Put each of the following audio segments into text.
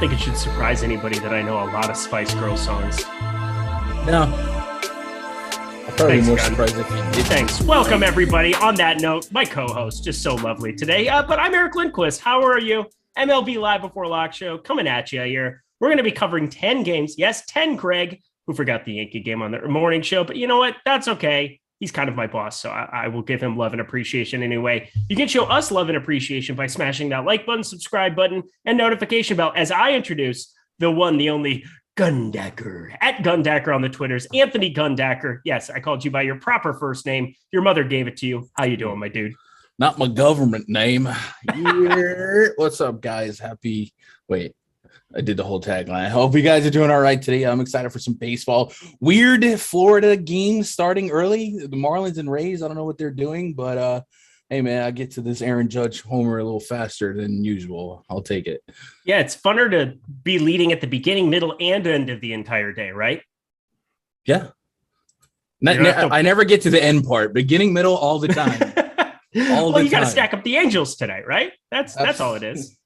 think it should surprise anybody that I know a lot of Spice Girl songs. No. I'd probably be more surprised if you did. Thanks. Welcome, everybody. On that note, my co-host, just so lovely today. But I'm Eric Lindquist. How are you? MLB Live Before Lock Show coming at you here. We're going to be covering 10 games. Yes, 10, Greg, who forgot the Yankee game on the morning show. But you know what? That's okay. He's kind of my boss, so I will give him love and appreciation anyway. You can show us love and appreciation by smashing that like button, subscribe button, and notification bell as I introduce the one, the only Gundacker, at Gundacker on the Twitters, Anthony Gundacker. Yes, I called you by your proper first name. Your mother gave it to you. How you doing, my dude? Not my government name. Yeah. What's up, guys? I did the whole tagline. I hope you guys are doing all right today. I'm excited for some baseball. Weird Florida games starting early. The Marlins and Rays, I don't know what they're doing, but hey, man, I get to this Aaron Judge homer a little faster than usual. I'll take it. Yeah, it's funner to be leading at the beginning, middle, and end of the entire day, right? Yeah. I never get to the end part. Beginning, middle, all the time. You got to stack up the Angels today, right? That's all it is.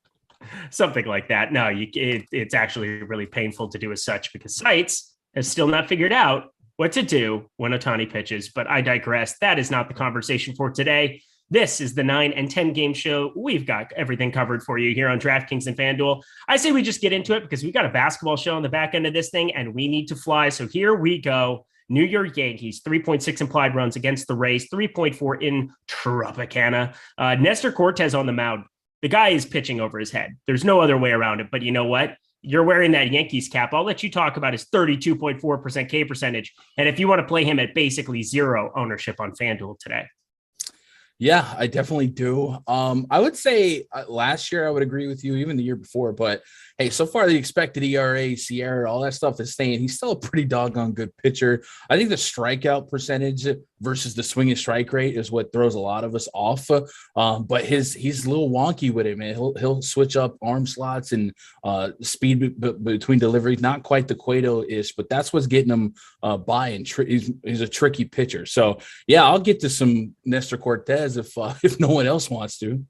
Something like that. No, it's actually really painful to do as such because sites has still not figured out what to do when Ohtani pitches. But I digress. That is not the conversation for today. This is the 9 and 10 game show. We've got everything covered for you here on DraftKings and FanDuel. I say we just get into it because we've got a basketball show on the back end of this thing and we need to fly. So here we go. New York Yankees, 3.6 implied runs against the Rays, 3.4 in Tropicana. Nestor Cortes on the mound. The guy is pitching over his head. There's no other way around it. But you know what? You're wearing that Yankees cap. I'll let you talk about his 32.4% K percentage. And if you want to play him at basically zero ownership on FanDuel today. Yeah, I definitely do. I would say last year I would agree with you, even the year before. But hey, so far the expected ERA, Sierra, all that stuff is staying. He's still a pretty doggone good pitcher. I think the strikeout percentage versus the swing and strike rate is what throws a lot of us off. But he's a little wonky with it, man. He'll switch up arm slots and speed between deliveries. Not quite the Cueto-ish, but that's what's getting him by. And he's a tricky pitcher. So yeah, I'll get to some Nestor Cortes if no one else wants to.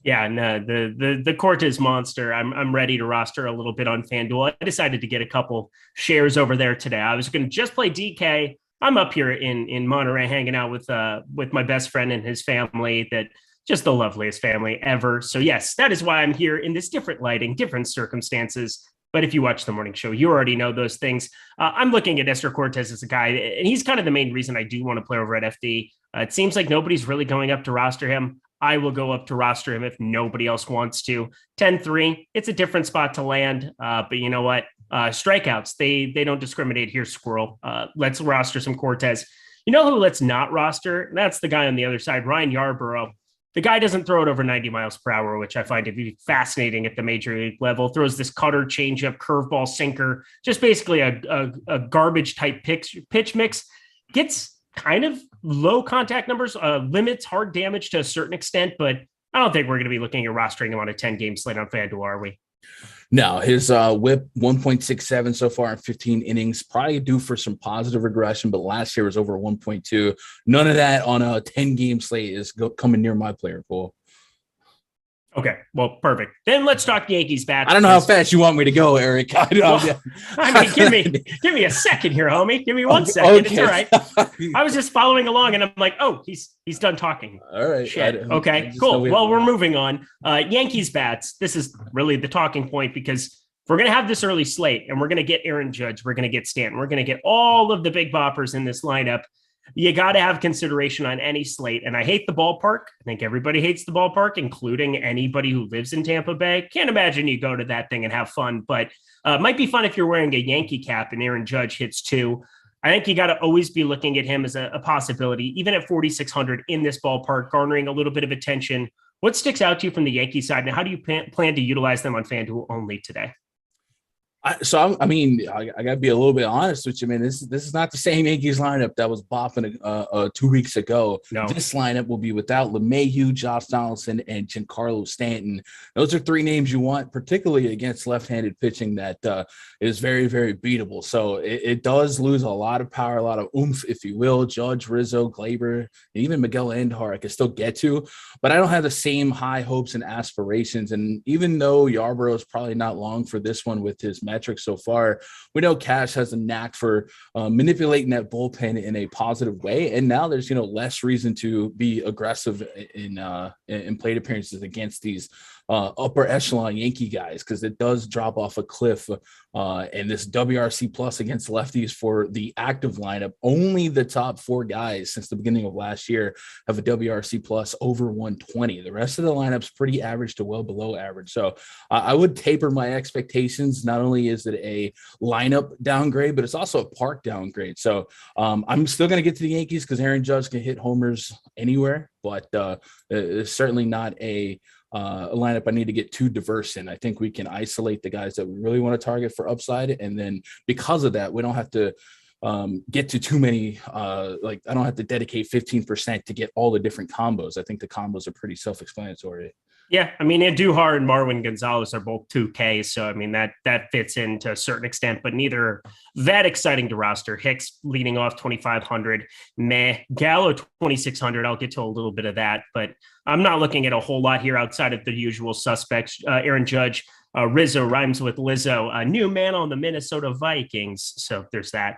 Yeah, no, the Cortes monster. I'm ready to roster a little bit on FanDuel. I decided to get a couple shares over there today. I was going to just play DK. I'm up here in Monterey hanging out with my best friend and his family. That just the loveliest family ever. So yes, that is why I'm here in this different lighting, different circumstances. But if you watch the morning show, you already know those things. I'm looking at Nestor Cortes as a guy, and he's kind of the main reason I do want to play over at FD. It seems like nobody's really going up to roster him. I will go up to roster him if nobody else wants to. 10-3, it's a different spot to land. But you know what? Strikeouts, they don't discriminate here, squirrel. Let's roster some Cortes. You know who let's not roster? That's the guy on the other side, Ryan Yarbrough. The guy doesn't throw it over 90 miles per hour, which I find to be fascinating at the major league level. Throws this cutter, changeup, curveball, sinker, just basically a garbage type pitch mix. Gets kind of low contact numbers, limits hard damage to a certain extent, but I don't think we're going to be looking at rostering him on a 10-game slate on FanDuel, are we? No, his whip 1.67 so far in 15 innings, probably due for some positive regression, but last year was over 1.2. None of that on a 10-game slate is coming near my player pool. Okay, well, perfect. Then let's talk Yankees bats. I don't know how fast you want me to go, Eric. I mean, give me a second here, homie. Give me 1 second. Okay. It's all right. I was just following along, and I'm like, oh, he's done talking. All right. Shit. Okay, cool. Well, we're moving on. Yankees bats. This is really the talking point because we're going to have this early slate, and we're going to get Aaron Judge. We're going to get Stanton. We're going to get all of the big boppers in this lineup. You got to have consideration on any slate. And I hate the ballpark. I think everybody hates the ballpark, including anybody who lives in Tampa Bay. Can't imagine you go to that thing and have fun, but it might be fun if you're wearing a Yankee cap and Aaron Judge hits 2. I think you got to always be looking at him as a possibility, even at 4,600 in this ballpark, garnering a little bit of attention. What sticks out to you from the Yankee side, and how do you plan to utilize them on FanDuel only today? I got to be a little bit honest with you, man. This is not the same Yankees lineup that was bopping 2 weeks ago. No. This lineup will be without LeMahieu, Josh Donaldson, and Giancarlo Stanton. Those are three names you want, particularly against left-handed pitching that is very, very beatable. So it does lose a lot of power, a lot of oomph, if you will. Judge, Rizzo, Glaber, and even Miguel Andujar I can still get to, but I don't have the same high hopes and aspirations. And even though Yarbrough is probably not long for this one with his metrics so far, we know Cash has a knack for manipulating that bullpen in a positive way, and now there's less reason to be aggressive in plate appearances against these upper echelon Yankee guys, because it does drop off a cliff. And this WRC plus against lefties for the active lineup, only the top 4 guys since the beginning of last year have a WRC plus over 120. The rest of the lineup's pretty average to well below average. So I would taper my expectations. Not only is it a lineup downgrade, but it's also a park downgrade. So I'm still going to get to the Yankees because Aaron Judge can hit homers anywhere, but it's certainly not a lineup I need to get too diverse in. I think we can isolate the guys that we really want to target for upside, and then because of that, we don't have to get to too many. I don't have to dedicate 15% to get all the different combos. I think the combos are pretty self-explanatory. Yeah, I mean, Andujar and Marwin Gonzalez are both 2K, so I mean that fits in to a certain extent, but neither that exciting to roster. Hicks leading off 2,500, Gallo 2,600. I'll get to a little bit of that, but I'm not looking at a whole lot here outside of the usual suspects. Aaron Judge, Rizzo rhymes with Lizzo, a new man on the Minnesota Vikings. So there's that.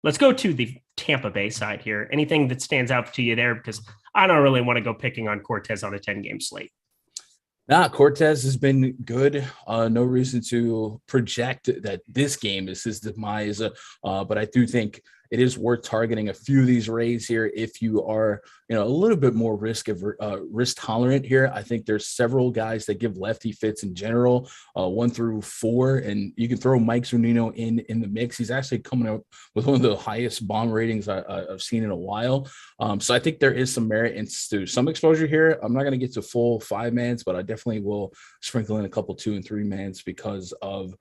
Let's go to the Tampa Bay side here. Anything that stands out to you there? Because I don't really want to go picking on Cortez on a 10-game slate. Cortez has been good. No reason to project that this game is his demise, but I do think it is worth targeting a few of these Rays here if you are, a little bit more risk tolerant here. I think there's several guys that give lefty fits in general, 1 through 4, and you can throw Mike Zunino in the mix. He's actually coming up with one of the highest bomb ratings I've seen in a while. So I think there is some merit into some exposure here. I'm not going to get to full 5-mans, but I definitely will sprinkle in a couple 2 and 3-mans because of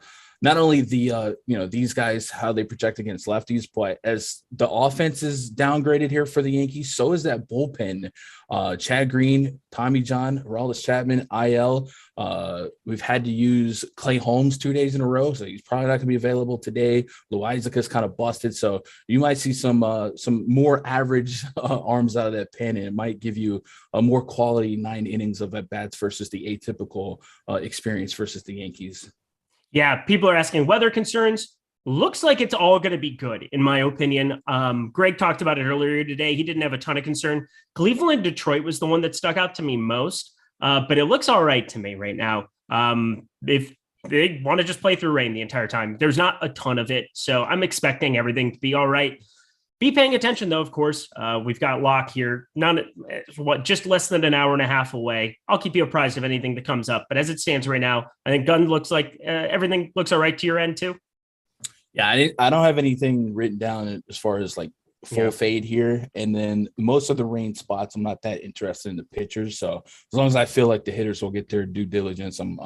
not only the, these guys, how they project against lefties, but as the offense is downgraded here for the Yankees, so is that bullpen. Chad Green, Tommy John, Aroldis Chapman, IL. We've had to use Clay Holmes 2 days in a row, so he's probably not going to be available today. Loizaca's kind of busted, so you might see some more average arms out of that pen, and it might give you a more quality 9 innings of at-bats versus the atypical experience versus the Yankees. Yeah, people are asking weather concerns. Looks like it's all going to be good, in my opinion. Greg talked about it earlier today. He didn't have a ton of concern. Cleveland, Detroit was the one that stuck out to me most, but it looks all right to me right now. If they want to just play through rain the entire time, there's not a ton of it. So I'm expecting everything to be all right. Be paying attention, though, of course. We've got Locke here, just less than an hour and a half away. I'll keep you apprised of anything that comes up. But as it stands right now, I think Gunn looks like everything looks all right to your end, too. Yeah, I don't have anything written down as far as like full fade here. And then most of the rain spots, I'm not that interested in the pitchers. So as long as I feel like the hitters will get their due diligence, I'm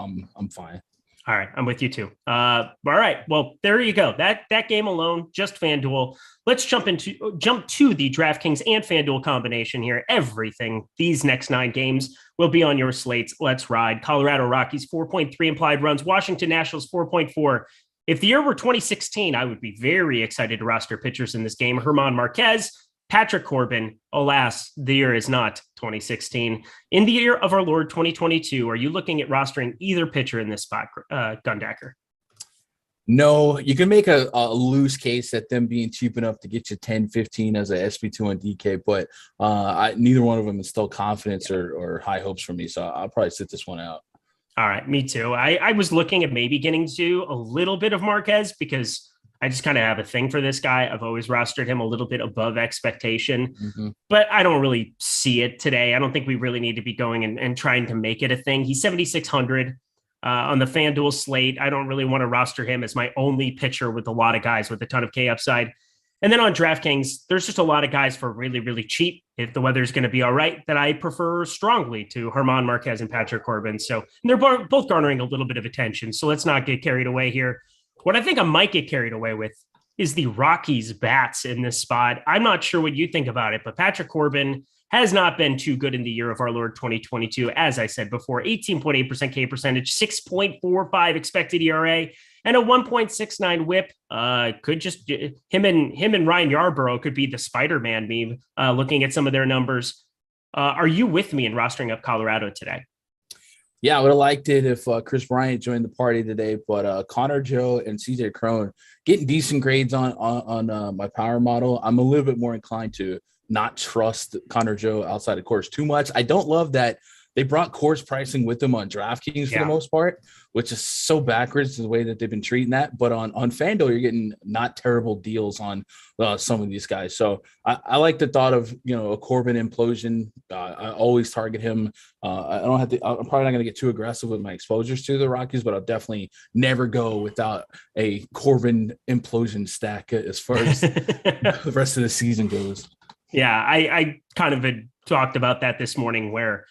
fine. All right, I'm with you too. All right, well, there you go. That game alone, just FanDuel. Let's jump to the DraftKings and FanDuel combination here. Everything these next 9 games will be on your slates. Let's ride. Colorado Rockies 4.3 implied runs. Washington Nationals 4.4. If the year were 2016, I would be very excited to roster pitchers in this game. German Marquez, Patrick Corbin. Alas, the year is not 2016. In the year of our Lord 2022, are you looking at rostering either pitcher in this spot, Gundacker? No, you can make a loose case at them being cheap enough to get you 10, 15 as a SP2 on DK, but neither one of them instill confidence or high hopes for me. So I'll probably sit this one out. All right, me too. I was looking at maybe getting to a little bit of Marquez because I just kind of have a thing for this guy. I've always rostered him a little bit above expectation, but I don't really see it today. I don't think we really need to be going and trying to make it a thing. He's 7,600 on the FanDuel slate. I don't really want to roster him as my only pitcher with a lot of guys with a ton of K upside. And then on DraftKings, there's just a lot of guys for really, really cheap. If the weather's going to be all right, that I prefer strongly to German Marquez and Patrick Corbin. So they're both garnering a little bit of attention. So let's not get carried away here. What I think I might get carried away with is the Rockies bats in this spot. I'm not sure what you think about it, but Patrick Corbin has not been too good in the year of our Lord 2022. As I said before, 18.8% K percentage, 6.45 expected ERA, and a 1.69 whip. Could just him and Ryan Yarbrough could be the Spider-Man meme, looking at some of their numbers. Are you with me in rostering up Colorado today? Yeah, I would have liked it if Chris Bryant joined the party today, but Connor Joe and CJ Cron getting decent grades on my power model. I'm a little bit more inclined to not trust Connor Joe outside of course too much. I don't love that they brought course pricing with them on DraftKings for the most part, which is so backwards the way that they've been treating that. But on FanDuel, you're getting not terrible deals on some of these guys. So I like the thought of, a Corbin implosion. I always target him. I'm probably not going to get too aggressive with my exposures to the Rockies, but I'll definitely never go without a Corbin implosion stack as far as the rest of the season goes. Yeah, I kind of had talked about that this morning, where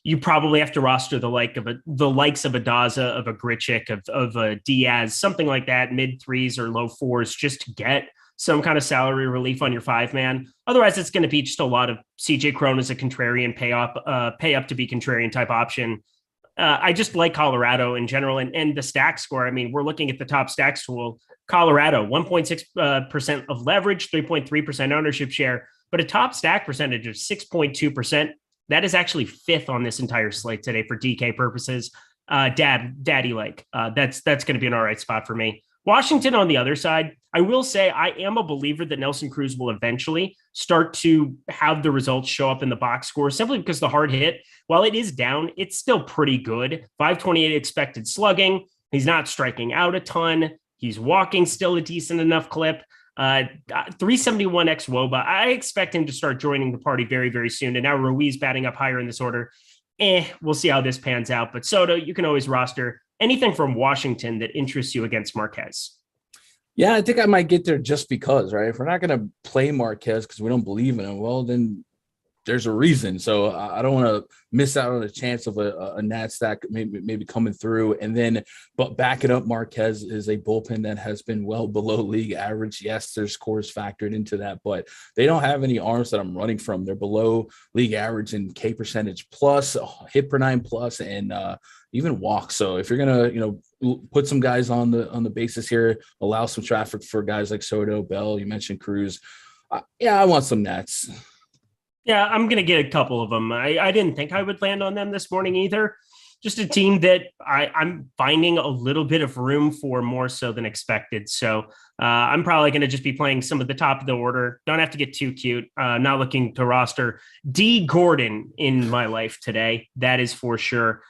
you probably have to roster the likes of a Daza, of a Grichuk, of a Diaz, something like that, mid threes or low fours, just to get some kind of salary relief on your 5-man. Otherwise, it's going to be just a lot of CJ Cron as a contrarian pay up to be contrarian type option. I just like Colorado in general, and the stack score. I mean, we're looking at the top stacks tool. Colorado, 1.6% of leverage, 3.3% ownership share, but a top stack percentage of 6.2%. That is actually fifth on this entire slate today for DK purposes. Daddy like. That's going to be an all right spot for me. Washington on the other side, I will say I am a believer that Nelson Cruz will eventually start to have the results show up in the box score, simply because the hard hit, while it is down, it's still pretty good. 528 expected slugging. He's not striking out a ton. He's walking still a decent enough clip. 371 x WOBA. I expect him to start joining the party very, very soon. And now Ruiz batting up higher in this order. We'll see how this pans out. But Soto, you can always roster anything from Washington that interests you against Marquez. Yeah, I think I might get there just because, right? If we're not going to play Marquez because we don't believe in him, well, then there's a reason. So I don't want to miss out on a chance of a Nat stack maybe coming through. And then, but backing up Marquez is a bullpen that has been well below league average. Yes, there's scores factored into that, but they don't have any arms that I'm running from. They're below league average in K percentage plus, hit per 9 plus, and even walks. So if you're gonna, put some guys on the basis here, allow some traffic for guys like Soto, Bell. You mentioned Cruz. I want some Nats. Yeah, I'm going to get a couple of them. I didn't think I would land on them this morning either. Just a team that I'm finding a little bit of room for more so than expected. So I'm probably going to just be playing some of the top of the order. Don't have to get too cute. Not looking to roster D Gordon in my life today. That is for sure.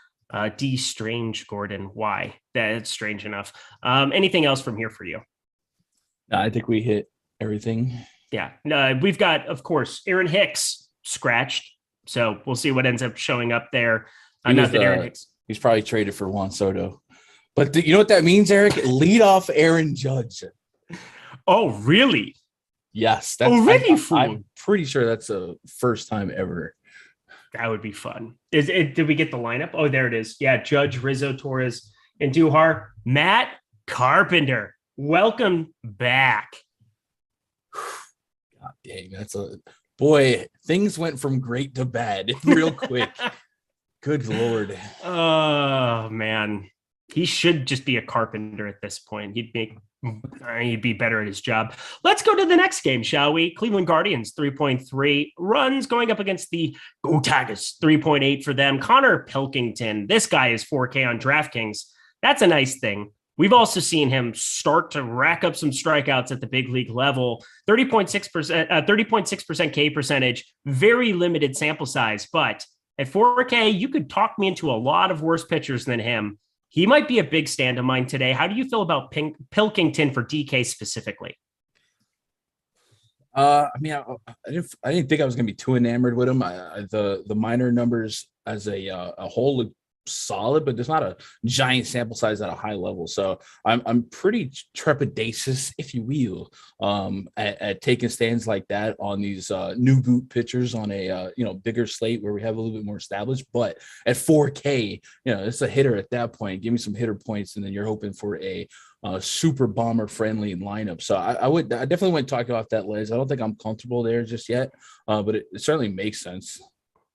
D Strange Gordon. Why? That's strange enough. Anything else from here for you? I think we hit everything. Yeah. We've got, of course, Aaron Hicks scratched. So we'll see what ends up showing up there. Not that Aaron Hicks. He's probably traded for Juan Soto. But you know what that means, Eric? Lead off Aaron Judge. Oh, really? Yes. I'm pretty sure that's the first time ever. That would be fun. Did we get the lineup? Oh, there it is. Yeah, Judge, Rizzo, Torres, and Duhar. Matt Carpenter, welcome back. God dang, boy, things went from great to bad real quick. Good Lord. Oh, man. He should just be a carpenter at this point. He'd be better at his job. Let's go to the next game, shall we? Cleveland Guardians, 3.3 runs going up against the Go Tigers, 3.8 for them. Connor Pilkington, this guy is 4K on DraftKings. That's a nice thing. We've also seen him start to rack up some strikeouts at the big league level. 30.6% K percentage, very limited sample size. But at 4K, you could talk me into a lot of worse pitchers than him. He might be a big stand of mine today. How do you feel about Pilkington for DK specifically? I didn't think I was going to be too enamored with him. The minor numbers as a whole look solid, but there's not a giant sample size at a high level. So I'm pretty trepidatious, if you will, at taking stands like that on these new boot pitchers on a bigger slate where we have a little bit more established. But at 4K, it's a hitter at that point. Give me some hitter points, and then you're hoping for a super bomber friendly lineup. So I definitely wouldn't talk about that, Liz. I don't think I'm comfortable there just yet, but it certainly makes sense.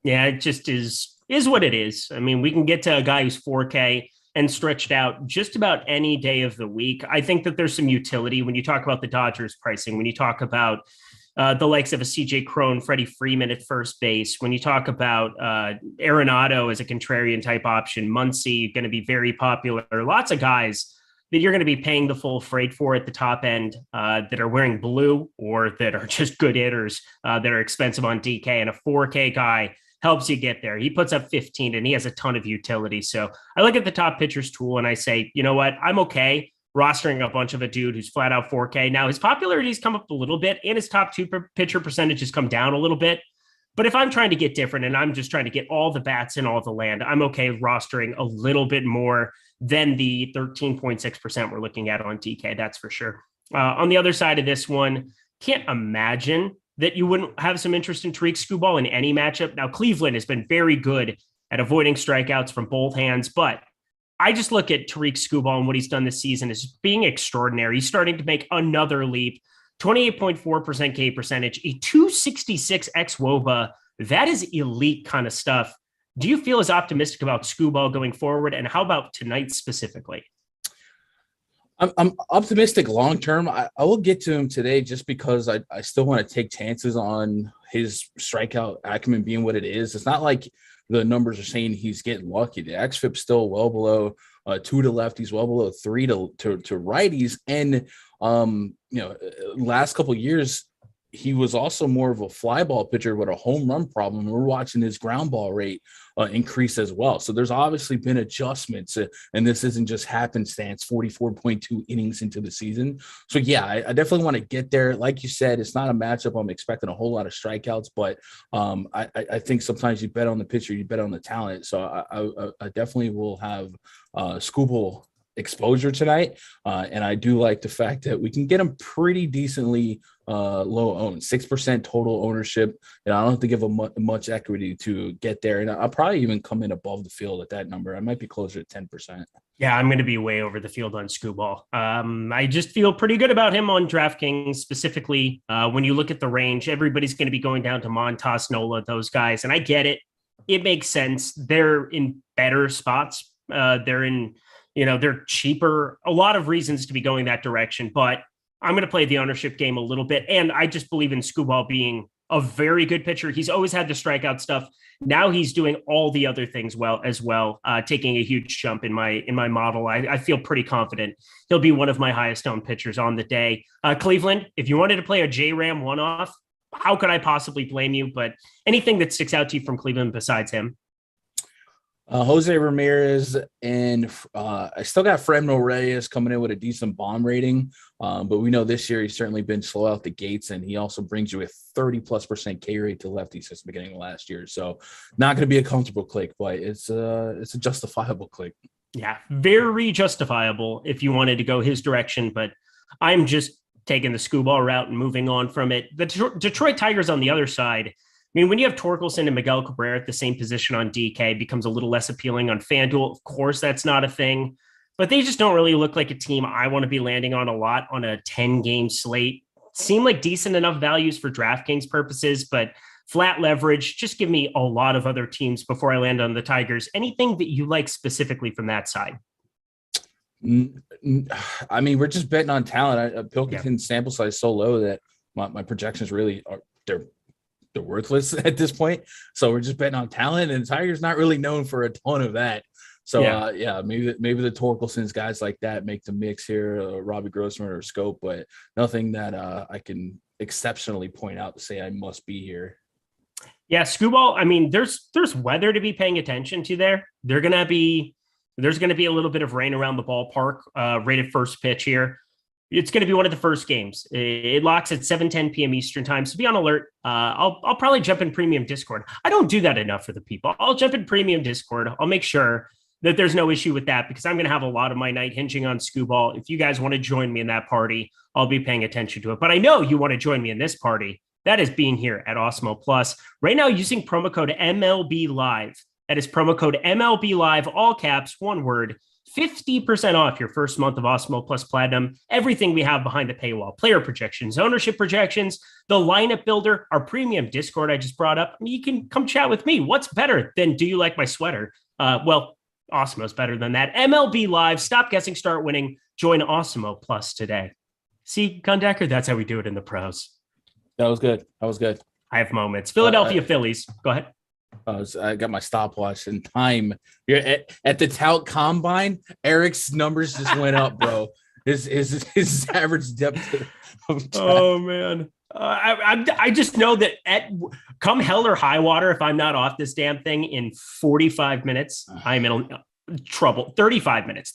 Yeah, it just is what it is. I mean, we can get to a guy who's 4K and stretched out just about any day of the week. I think that there's some utility when you talk about the Dodgers pricing, when you talk about the likes of a CJ Cron, Freddie Freeman at first base, when you talk about Arenado as a contrarian type option, Muncy going to be very popular. Lots of guys that you're going to be paying the full freight for at the top end that are wearing blue or that are just good hitters that are expensive on DK, and a 4K guy helps you get there. He puts up 15 and he has a ton of utility. So I look at the top pitchers tool and I say, you know what? I'm okay rostering a bunch of a dude who's flat out 4K. Now his popularity's come up a little bit and his top two pitcher percentage has come down a little bit. But if I'm trying to get different and I'm just trying to get all the bats in all the land, I'm okay rostering a little bit more than the 13.6% we're looking at on DK. That's for sure. On the other side of this one, can't imagine that you wouldn't have some interest in Tariq Skubal in any matchup. Now, Cleveland has been very good at avoiding strikeouts from both hands, but I just look at Tariq Skubal and what he's done this season as being extraordinary. He's starting to make another leap. 28.4% K percentage, a 266 xWOBA. That is elite kind of stuff. Do you feel as optimistic about Skubal going forward? And how about tonight specifically? I'm optimistic long term. I will get to him today just because I still want to take chances on his strikeout acumen being what it is. It's not like the numbers are saying he's getting lucky. The xFIP's still well below 2 to lefties, well below 3 to righties. And last couple of years, he was also more of a fly ball pitcher with a home run problem. We're watching his ground ball rate increase as well. So there's obviously been adjustments, and this isn't just happenstance 44.2 innings into the season. So, yeah, I definitely want to get there. Like you said, it's not a matchup I'm expecting a whole lot of strikeouts, but I think sometimes you bet on the pitcher, you bet on the talent. So I definitely will have Skubal exposure tonight. And I do like the fact that we can get him pretty decently low owned, 6% total ownership. And I don't have to give him much equity to get there. And I'll probably even come in above the field at that number. I might be closer to 10%. Yeah, I'm going to be way over the field on Skubal. I just feel pretty good about him on DraftKings specifically. When you look at the range, everybody's going to be going down to Montas, Nola, those guys. And I get it. It makes sense. They're in better spots. They're cheaper, a lot of reasons to be going that direction, but I'm going to play the ownership game a little bit. And I just believe in Skubal being a very good pitcher. He's always had the strikeout stuff. Now he's doing all the other things well as well, taking a huge jump in my model. I feel pretty confident he'll be one of my highest owned pitchers on the day. Cleveland, if you wanted to play a J-Ram one-off, how could I possibly blame you? But anything that sticks out to you from Cleveland besides him? Jose Ramirez, and I still got Fremno Reyes coming in with a decent bomb rating. But we know this year he's certainly been slow out the gates, and he also brings you a 30+% K rate to lefty since the beginning of last year. So not going to be a comfortable click, but it's a justifiable click. Yeah, very justifiable if you wanted to go his direction, but I'm just taking the Skubal route and moving on from it. The Detroit Tigers on the other side, I mean, when you have Torkelson and Miguel Cabrera at the same position on DK, it becomes a little less appealing on FanDuel. Of course, that's not a thing, but they just don't really look like a team I want to be landing on a lot on a 10-game slate. Seem like decent enough values for DraftKings purposes, but flat leverage, just give me a lot of other teams before I land on the Tigers. Anything that you like specifically from that side? I mean, we're just betting on talent. Pilkington's sample size is so low that my projections really are they're worthless at this point. So we're just betting on talent, and Tigers not really known for a ton of that. So maybe the Torkelsons, guys like that, make the mix here, Robbie Grossman or Scope, but nothing that I can exceptionally point out to say I must be here. Yeah, Skubal, I mean, there's weather to be paying attention to there. There's going to be a little bit of rain around the ballpark, rated first pitch here. It's going to be one of the first games. It locks at 7:10 p.m. Eastern time, so be on alert. I'll probably jump in premium Discord. I don't do that enough for the people. I'll jump in premium Discord. I'll make sure that there's no issue with that because I'm going to have a lot of my night hinging on Skubal. If you guys want to join me in that party, I'll be paying attention to it. But I know you want to join me in this party. That is being here at Awesemo Plus. Right now, using promo code MLB Live. That is promo code MLB Live, all caps, one word. 50% off your first month of Awesemo Plus Platinum. Everything we have behind the paywall, player projections, ownership projections, the lineup builder, our premium Discord I just brought up. You can come chat with me. What's better than do you like my sweater? Well, Awesemo's better than that. MLB Live, stop guessing, start winning. Join Awesemo Plus today. See, Gundacker, that's how we do it in the pros. That was good. I have moments. Philadelphia Phillies. Go ahead. I got my stopwatch and time. You're at the tout combine. Eric's numbers just went up, bro. His average depth of track. Oh man, I just know that come hell or high water, if I'm not off this damn thing in 45 minutes, I'm in trouble. 35 minutes.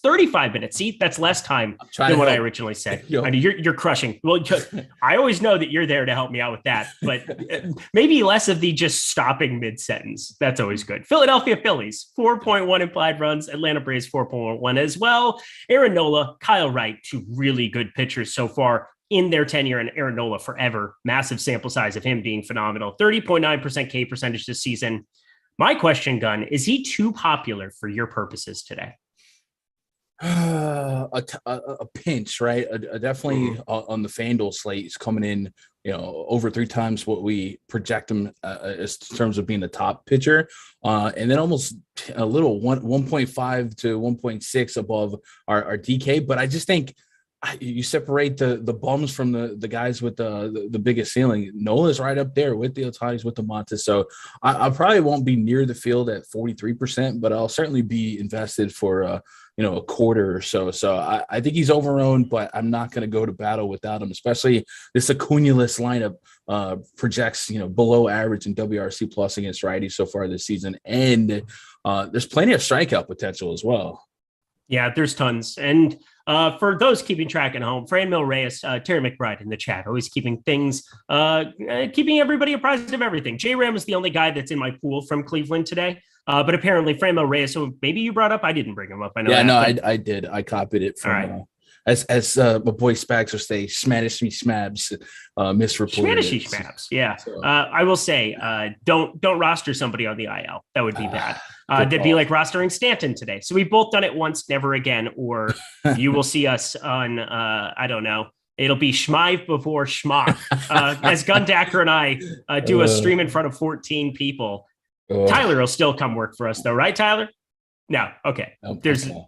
See, that's less time than what I originally said. I mean, you're crushing. Well, I always know that you're there to help me out with that, but maybe less of the just stopping mid-sentence. That's always good. Philadelphia Phillies, 4.1 implied runs. Atlanta Braves, 4.1 as well. Aaron Nola, Kyle Wright, two really good pitchers so far in their tenure, and Aaron Nola forever. Massive sample size of him being phenomenal. 30.9% K percentage this season. My question, Gun, is he too popular for your purposes today? A pinch, right? Definitely on the FanDuel slate. He's coming in, over 3 times what we project him as in terms of being a top pitcher, and then almost a little 1.5 to 1.6 above our DK. But I just think you separate the bums from the guys with the biggest ceiling. Nola's right up there with the Otanis, with the Montes. So I probably won't be near the field at 43%, but I'll certainly be invested for a quarter or so. So I think he's overowned, but I'm not going to go to battle without him, especially this Acuna-less lineup projects, below average in WRC plus against righties so far this season. And there's plenty of strikeout potential as well. Yeah, there's tons. And for those keeping track at home, Franmil Reyes, Terry McBride in the chat, always keeping things, keeping everybody apprised of everything. J-Ram is the only guy that's in my pool from Cleveland today. But apparently Franmil Reyes, so maybe you brought up, I didn't bring him up. I know. Yeah, no, I did. I copied it from, right. As my boy Spags would say, Smanishy Smabs, misreported. Smanishy Smabs, yeah. So. I will say, don't roster somebody on the IL. That would be bad. That'd be like rostering Stanton today. So we've both done it once, never again. Or you will see us on, I don't know. It'll be Schmive before Schmock. As Gundacker and I do a stream in front of 14 people. Tyler will still come work for us, though, right, Tyler? No, okay.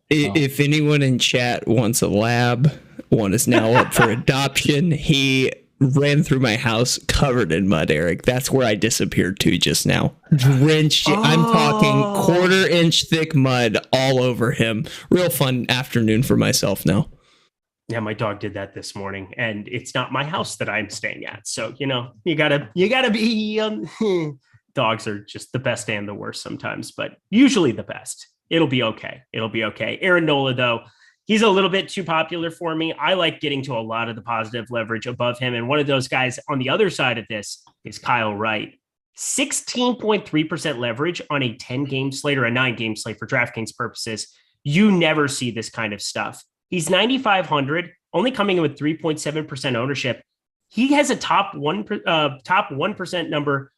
If anyone in chat wants a lab, one is now up for adoption. He ran through my house covered in mud, Eric. That's where I disappeared to just now. Drenched. I'm talking 1/4 inch thick mud all over him. Real fun afternoon for myself now. Yeah, my dog did that this morning, and it's not my house that I'm staying at. So, you gotta be. Dogs are just the best and the worst sometimes, but usually the best. It'll be okay. Aaron Nola, though, he's a little bit too popular for me. I like getting to a lot of the positive leverage above him. And one of those guys on the other side of this is Kyle Wright. 16.3% leverage on a 10-game slate or a 9-game slate for DraftKings purposes. You never see this kind of stuff. He's 9,500, only coming in with 3.7% ownership. He has a top 1% number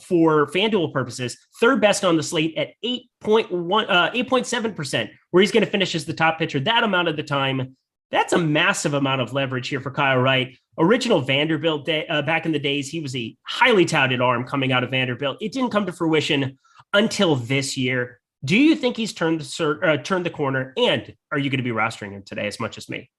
for FanDuel purposes, third best on the slate at 8.7%, where he's going to finish as the top pitcher that amount of the time. That's a massive amount of leverage here for Kyle Wright. Original Vanderbilt back in the days, he was a highly touted arm coming out of Vanderbilt. It didn't come to fruition until this year. Do you think he's turned the corner? And are you going to be rostering him today as much as me?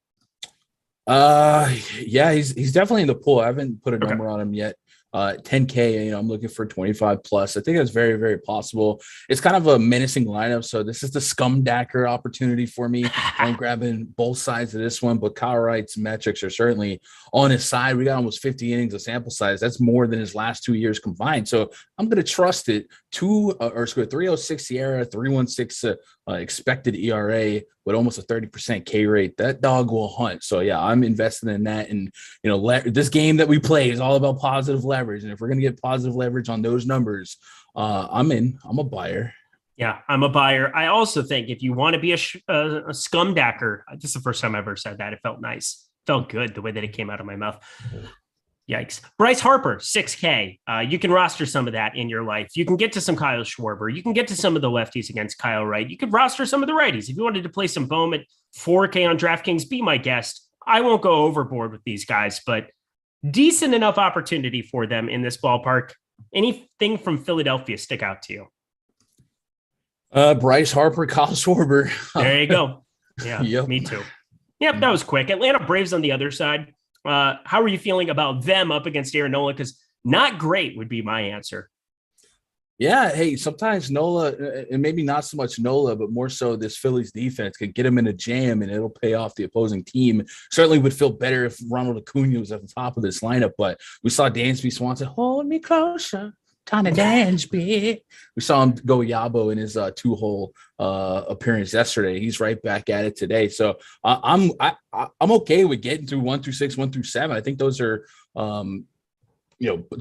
Yeah, he's definitely in the pool. I haven't put a number on him yet. 10K, I'm looking for 25 plus. I think that's very, very possible. It's kind of a menacing lineup. So this is the Scumdacker opportunity for me. I'm grabbing both sides of this one, but Kyle Wright's metrics are certainly on his side. We got almost 50 innings of sample size. That's more than his last 2 years combined. So I'm going to trust it. 306 Sierra, 316 expected ERA with almost a 30% K rate. That dog will hunt. So yeah, I'm invested in that. And this game that we play is all about positive leverage. And if we're going to get positive leverage on those numbers, I'm in. I'm a buyer. Yeah, I'm a buyer. I also think if you want to be a Scumdacker, this is the first time I've ever said that. It felt nice. Felt good the way that it came out of my mouth. Yikes. Bryce Harper, 6K. You can roster some of that in your life. You can get to some Kyle Schwarber. You can get to some of the lefties against Kyle Wright. You could roster some of the righties. If you wanted to play some Bowman 4K on DraftKings, be my guest. I won't go overboard with these guys, but decent enough opportunity for them in this ballpark. Anything from Philadelphia stick out to you? Bryce Harper, Kyle Schwarber. There you go. Yeah, Yep. Me too. Yep, that was quick. Atlanta Braves on the other side. How are you feeling about them up against Aaron Nola? Because not great would be my answer. Yeah, hey, sometimes Nola, and maybe not so much Nola, but more so this Phillies defense could get him in a jam and it'll pay off the opposing team. Certainly would feel better if Ronald Acuna was at the top of this lineup, but we saw Dansby Swanson, hold me closer, kind of Dansby. We saw him go Yabo in his two-hole appearance yesterday. He's right back at it today. So I'm okay with getting through 1 through 6, 1 through 7. I think those are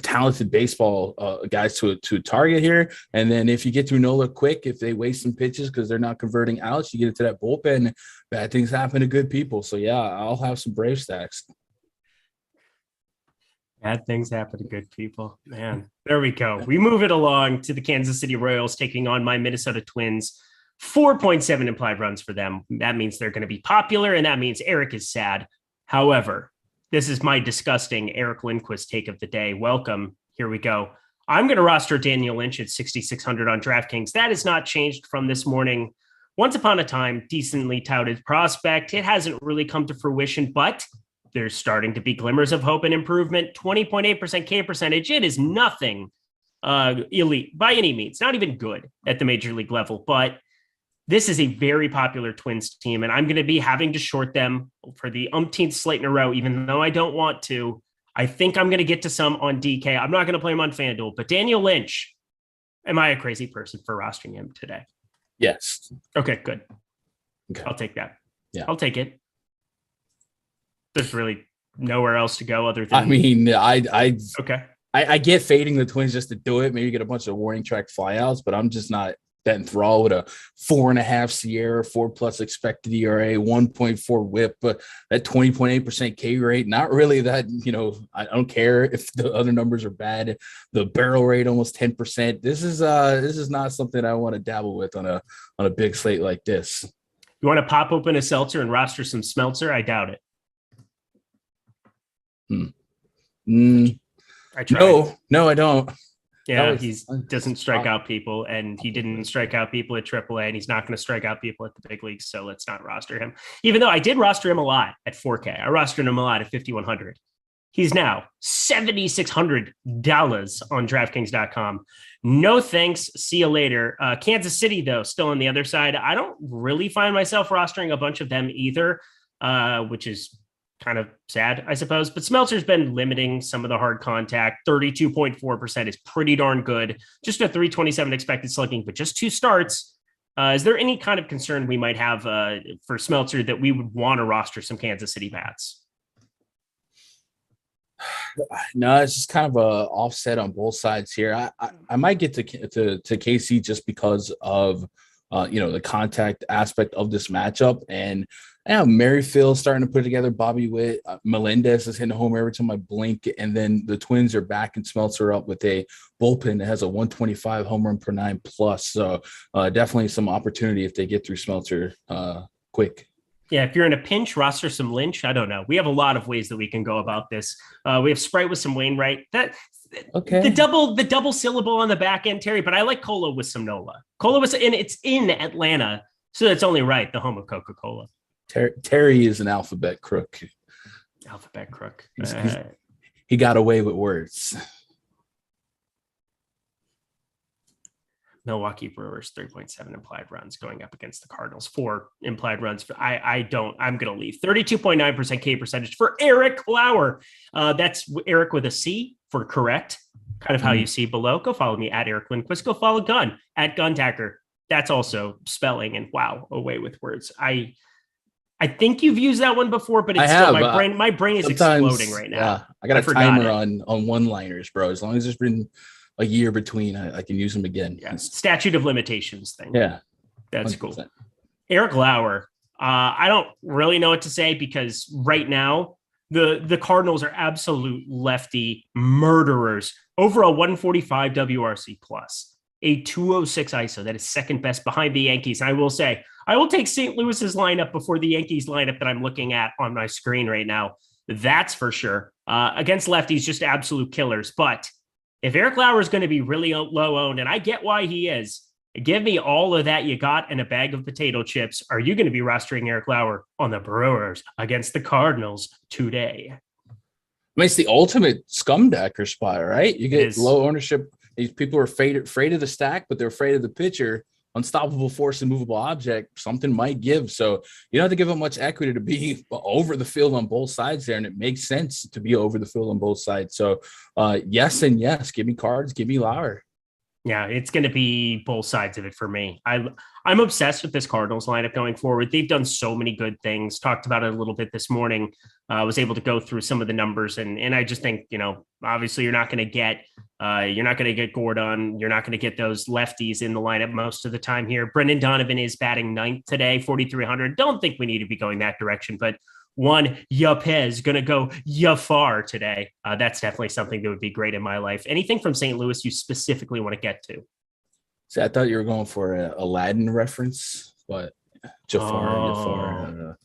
talented baseball guys to target here. And then if you get through Nola quick, if they waste some pitches because they're not converting outs, you get into that bullpen. Bad things happen to good people. So yeah, I'll have some Brave stacks. Bad things happen to good people. Man, there we go. We move it along to the Kansas City Royals taking on my Minnesota Twins. 4.7 implied runs for them. That means they're going to be popular, and that means Eric is sad. However, this is my disgusting Eric Lindquist take of the day. Welcome. Here we go. I'm going to roster Daniel Lynch at 6,600 on DraftKings. That has not changed from this morning. Once upon a time, decently touted prospect. It hasn't really come to fruition, but there's starting to be glimmers of hope and improvement. 20.8% K percentage. It is nothing elite by any means, not even good at the major league level, but this is a very popular Twins team, and I'm going to be having to short them for the umpteenth slate in a row, even though I don't want to. I think I'm going to get to some on DK. I'm not going to play him on FanDuel, but Daniel Lynch, am I a crazy person for rostering him today? Yes. Okay, good. Okay. I'll take that. Yeah. I'll take it. There's really nowhere else to go other than. I mean, Okay. I get fading the Twins just to do it. Maybe get a bunch of warning track flyouts, but I'm just not that enthralled with a 4.5 Sierra, 4+ expected ERA, 1.4 WHIP, but that 20.8% K rate. Not really that. I don't care if the other numbers are bad. The barrel rate almost 10%. This is not something I want to dabble with on a big slate like this. You want to pop open a seltzer and roster some Smeltzer? I doubt it. I tried. No, I don't. Yeah, he doesn't strike out people, and he didn't strike out people at AAA, and he's not going to strike out people at the big leagues, so let's not roster him. Even though I did roster him a lot at 4K. I rostered him a lot at 5,100. He's now $7,600 on DraftKings.com. No thanks. See you later. Kansas City, though, still on the other side. I don't really find myself rostering a bunch of them either, which is kind of sad, I suppose. But Smeltzer's been limiting some of the hard contact. 32.4% is pretty darn good. Just a 327 expected slugging, but just 2 starts. Is there any kind of concern we might have for Smeltzer that we would want to roster some Kansas City bats? No, it's just kind of a offset on both sides here. I might get to KC just because of the contact aspect of this matchup. And Merrifield's starting to put together Bobby Witt. Melendez is hitting a homer every time I blink. And then the Twins are backing Smeltzer up with a bullpen that has a 125 home run per 9 plus. So definitely some opportunity if they get through Smeltzer quick. Yeah, if you're in a pinch, roster some Lynch. I don't know. We have a lot of ways that we can go about this. We have Sprite with some Wainwright. Okay. The double syllable on the back end, Terry. But I like Cola with some Nola. Cola was in. It's in Atlanta, so that's only right. The home of Coca-Cola. Terry is an alphabet crook. Alphabet crook. He got away with words. Milwaukee Brewers 3.7 implied runs going up against the Cardinals. 4 implied runs. I'm going to leave 32.9% K percentage for Eric Lauer. That's Eric with a C for correct. Kind of how you see below. Go follow me at Eric Lindquist. Go follow Gun at Gundacker. That's also spelling and wow, away with words. I think you've used that one before, but it's still my brain is exploding right now. Yeah, I got a timer on one-liners, bro. As long as there's been a year between, I can use them again. Yeah, statute of limitations thing. Yeah, that's 100%. Cool. Eric Lauer. I don't really know what to say because right now The Cardinals are absolute lefty murderers. Over a 145 WRC plus, a 206 ISO. That is second best behind the Yankees. And I will say, I will take St. Louis's lineup before the Yankees lineup that I'm looking at on my screen right now. That's for sure. Against lefties, just absolute killers. But if Eric Lauer is going to be really low owned, and I get why he is, give me all of that you got and a bag of potato chips. Are you going to be rostering Eric Lauer on the Brewers against the Cardinals today? I mean, it's the ultimate scumdacker spot, right? You get low ownership. These people are afraid of the stack, but they're afraid of the pitcher. Unstoppable force and movable object. Something might give. So you don't have to give up much equity to be over the field on both sides there. And it makes sense to be over the field on both sides. So yes and yes. Give me Cards. Give me Lauer. Yeah, it's going to be both sides of it for me. I'm obsessed with this Cardinals lineup going forward. They've done so many good things. Talked about it a little bit this morning. Was able to go through some of the numbers, and I just think, obviously you're not going to get Gordon. You're not going to get those lefties in the lineup most of the time here. Brendan Donovan is batting ninth today, 4,300. Don't think we need to be going that direction, but one Yepez going to go far today. That's definitely something that would be great in my life. Anything from St. Louis you specifically want to get to? See, I thought you were going for a Aladdin reference, but Jafar.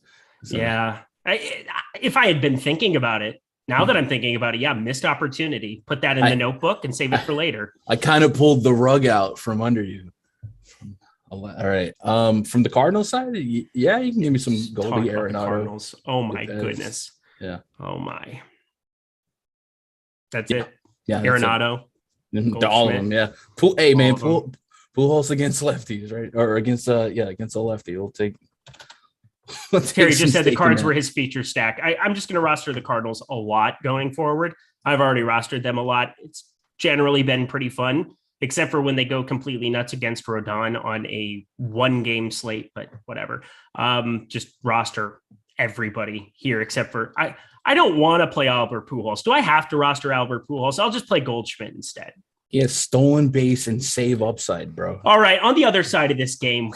Yeah. If I had been thinking about it, now that I'm thinking about it, missed opportunity. Put that in the notebook and save it for later. I kind of pulled the rug out from under you. All right. From the Cardinals side, yeah, you can give me some Goldie Arenado. Cardinals. Oh my goodness. Yeah. Oh my. That's it. Yeah. Arenado. All of them. Yeah. Pujols against lefties, right? Or against against a lefty. We'll take. Terry just said the Cards were his feature stack. I'm just going to roster the Cardinals a lot going forward. I've already rostered them a lot. It's generally been pretty fun, except for when they go completely nuts against Rodon on a 1-game slate, but whatever. Just roster everybody here, except for I don't want to play Albert Pujols. Do I have to roster Albert Pujols? I'll just play Goldschmidt instead. He has stolen base and save upside, bro. All right. On the other side of this game,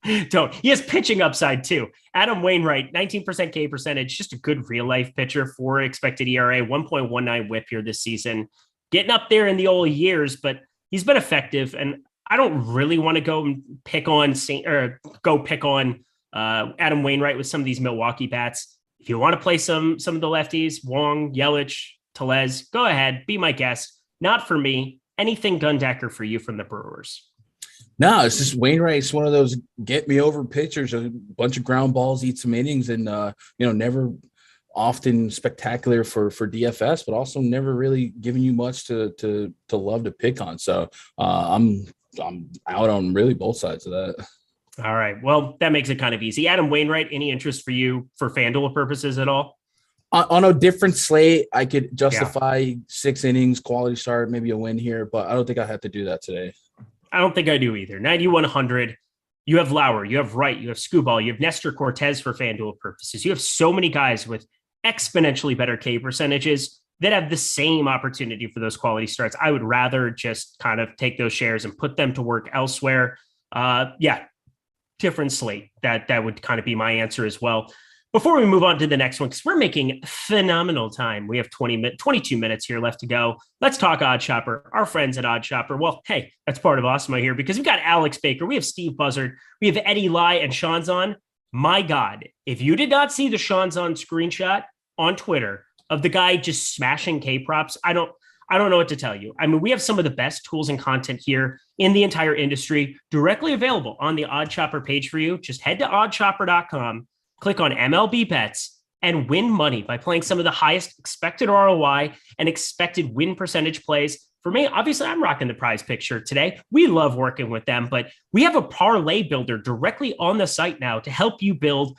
he has pitching upside too. Adam Wainwright, 19% K percentage, just a good real life pitcher for expected ERA, 1.19 whip here this season. Getting up there in the old years, but he's been effective. And I don't really want to go pick on Adam Wainwright with some of these Milwaukee bats. If you want to play some of the lefties, Wong, Yelich, Tellez, go ahead, be my guest. Not for me. Anything Gundacker for you from the Brewers? No, it's just Wainwright's one of those get me over pitchers, a bunch of ground balls, eat some innings, and never often spectacular for DFS, but also never really giving you much to love to pick on. So I'm out on really both sides of that. All right. Well, that makes it kind of easy. Adam Wainwright, any interest for you for FanDuel purposes at all? On a different slate, I could justify 6 innings, quality start, maybe a win here, but I don't think I have to do that today. I don't think I do either. 9,100. You have Lauer, you have Wright, you have Skubal, you have Nestor Cortez for FanDuel purposes. You have so many guys with exponentially better K percentages that have the same opportunity for those quality starts. I would rather just kind of take those shares and put them to work elsewhere. Different slate. That would kind of be my answer as well. Before we move on to the next one, because we're making phenomenal time. We have 22 minutes here left to go. Let's talk Odd Shopper, our friends at Odd Shopper. Well, hey, that's part of Awesemo here because we've got Alex Baker, we have Steve Buzzard, we have Eddie Lai and Sean's on. My God, if you did not see the Sean's on screenshot on Twitter of the guy just smashing K props, I don't know what to tell you. I mean, we have some of the best tools and content here in the entire industry directly available on the Odd Shopper page for you. Just head to oddshopper.com. Click on MLB bets and win money by playing some of the highest expected ROI and expected win percentage plays. For me, obviously, I'm rocking the Prize Picture today. We love working with them, but we have a parlay builder directly on the site now to help you build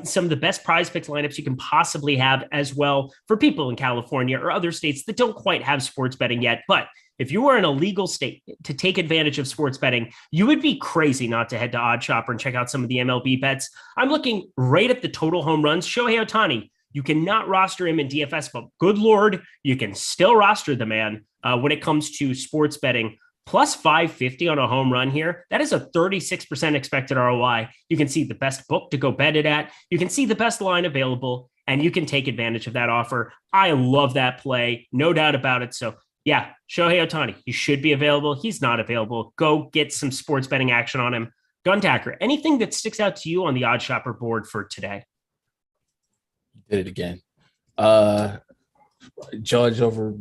some of the best Prize Picks lineups you can possibly have as well for people in California or other states that don't quite have sports betting yet. But if you were in a legal state to take advantage of sports betting, you would be crazy not to head to Odd Shopper and check out some of the MLB bets. I'm looking right at the total home runs. Shohei Ohtani, you cannot roster him in DFS, but good Lord, you can still roster the man when it comes to sports betting. plus 550 on a home run here. That is a 36% expected ROI. You can see the best book to go bet it at. You can see the best line available, and you can take advantage of that offer. I love that play. No doubt about it. So yeah, Shohei Ohtani, he should be available. He's not available. Go get some sports betting action on him. Gundacker, anything that sticks out to you on the odd shopper board for today? You did it again. Judge over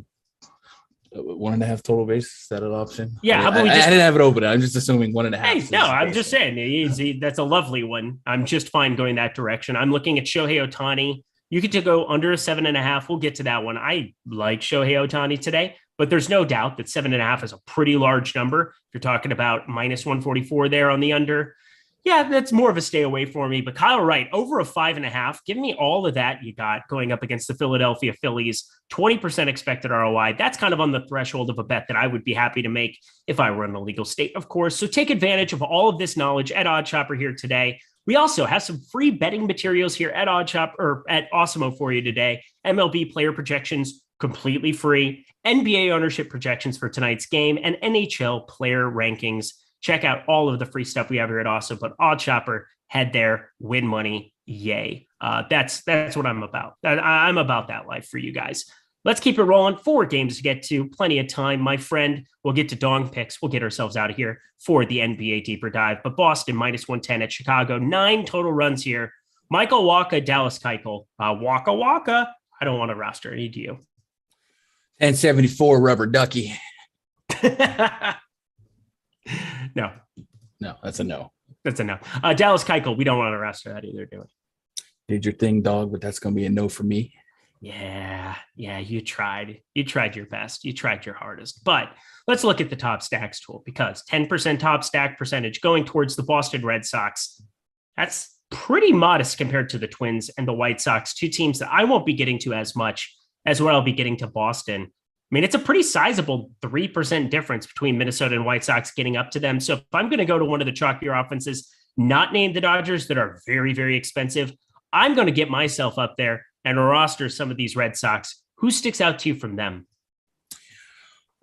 1.5 total base. Is that an option? Yeah. I didn't have it open. I'm just assuming 1.5. Hey, no, I'm just saying that's a lovely one. I'm just fine going that direction. I'm looking at Shohei Ohtani. You get to go under a 7.5. We'll get to that one. I like Shohei Ohtani today, but there's no doubt that 7.5 is a pretty large number. You're talking about minus 144 there on the under. Yeah, that's more of a stay away for me. But Kyle Wright, over a 5.5. Give me all of that you got going up against the Philadelphia Phillies. 20% expected ROI. That's kind of on the threshold of a bet that I would be happy to make if I were in a legal state, of course. So take advantage of all of this knowledge at OddsShopper here today. We also have some free betting materials here at OddsShopper or at Awesemo for you today. MLB player projections, completely free. NBA ownership projections for tonight's game and NHL player rankings. Check out all of the free stuff we have here at Awesome, but OddsShopper, head there, win money, yay. That's what I'm about. I'm about that life for you guys. Let's keep it rolling. 4 games to get to, plenty of time, my friend. We'll get to dong picks. We'll get ourselves out of here for the NBA deeper dive. But Boston minus 110 at Chicago, 9 total runs here. Michael Wacha, Dallas Keuchel, Waka. I don't want to roster any, do you? 1074 rubber ducky. No, that's a no. That's a no. Dallas Keuchel, we don't want to roster that either, do we? Did your thing, dog, but that's going to be a no for me. Yeah, you tried. You tried your best. You tried your hardest. But let's look at the top stacks tool because 10% top stack percentage going towards the Boston Red Sox. That's pretty modest compared to the Twins and the White Sox, 2 teams that I won't be getting to as much as what I'll be getting to Boston. I mean, it's a pretty sizable 3% difference between Minnesota and White Sox getting up to them. So if I'm going to go to one of the chalkier offenses, not named the Dodgers, that are very, very expensive, I'm going to get myself up there and roster some of these Red Sox. Who sticks out to you from them?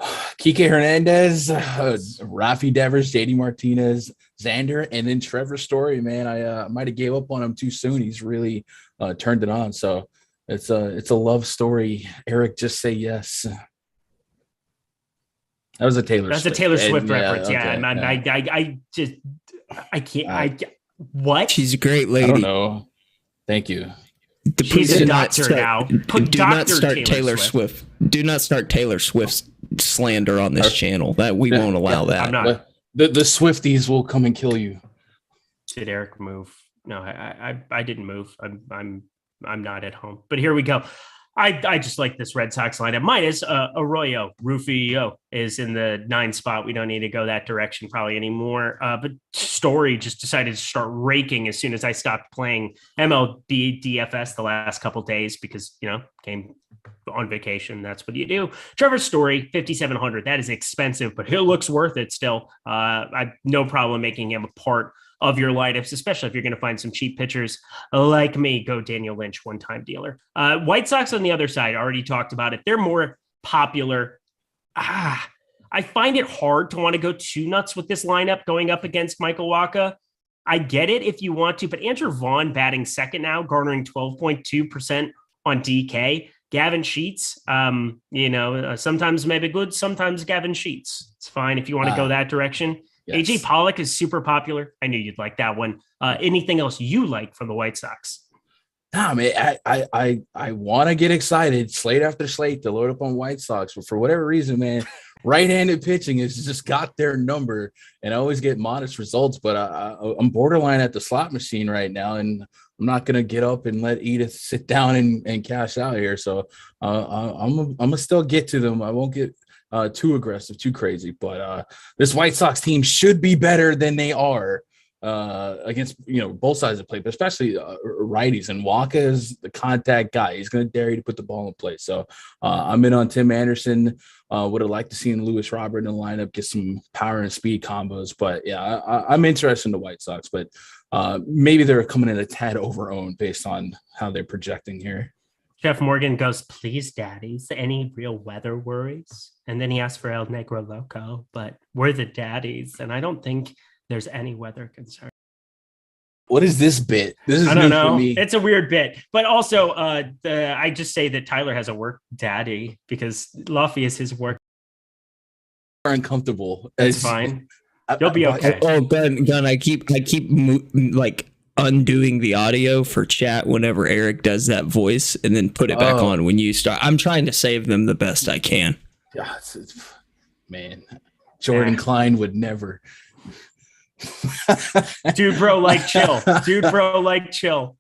Kike Hernandez, Rafi Devers, JD Martinez, Xander, and then Trevor Story. Man, I might have gave up on him too soon. He's really turned it on. So it's a love story. Eric, just say yes. That was a Taylor. That's Swift. A Taylor Swift reference. Okay, I can't. What? She's a great lady. I don't know. Thank you. She's a doctor now. Do not start Taylor Swift. Do not start Taylor Swift's slander on this channel. That we won't allow that. I'm not. The Swifties will come and kill you. Did Eric move? No, I didn't move. I'm not at home. But here we go. I just like this Red Sox lineup. Minus Arroyo. Rufio is in the 9 spot. We don't need to go that direction probably anymore. But Story just decided to start raking as soon as I stopped playing MLB DFS the last couple days because, came on vacation. That's what you do. Trevor Story, 5,700. That is expensive, but he looks worth it still. I've no problem making him a part of your lineups, especially if you're going to find some cheap pitchers like me. Go Daniel Lynch, one-time dealer. White Sox on the other side, already talked about it. They're more popular. I find it hard to want to go too nuts with this lineup going up against Michael Wacha. I get it if you want to, but Andrew Vaughn batting second now, garnering 12.2% on DK. Gavin Sheets, sometimes maybe good, sometimes Gavin Sheets. It's fine if you want to go that direction. Yes. AJ Pollock is super popular. I knew you'd like that one. Anything else you like from the White Sox? Nah, man, I want to get excited slate after slate to load up on White Sox, but for whatever reason, man, right-handed pitching has just got their number, and I always get modest results. But I'm borderline at the slot machine right now, and I'm not gonna get up and let Edith sit down and cash out here. So I'm gonna still get to them. I won't get too aggressive, too crazy, but this White Sox team should be better than they are against both sides of the plate, but especially righties. And Wacha is the contact guy. He's going to dare you to put the ball in play. So I'm in on Tim Anderson. Would have liked to see Lewis Robert in the lineup, get some power and speed combos. But yeah, I'm interested in the White Sox, but maybe they're coming in a tad over-owned based on how they're projecting here. Jeff Morgan goes, please, daddies, any real weather worries? And then he asks for El Negro Loco, but we're the daddies. And I don't think there's any weather concern. What is this bit? This is I don't new know. for me. It's a weird bit. But also, I just say that Tyler has a work daddy because Luffy is his work. Uncomfortable. It's fine. You'll be okay. Oh, Gun, I keep like undoing the audio for chat whenever Eric does that voice and then put it back on when you start. I'm trying to save them the best I can. Yeah, man, Jordan Klein would never. Dude, bro, like chill.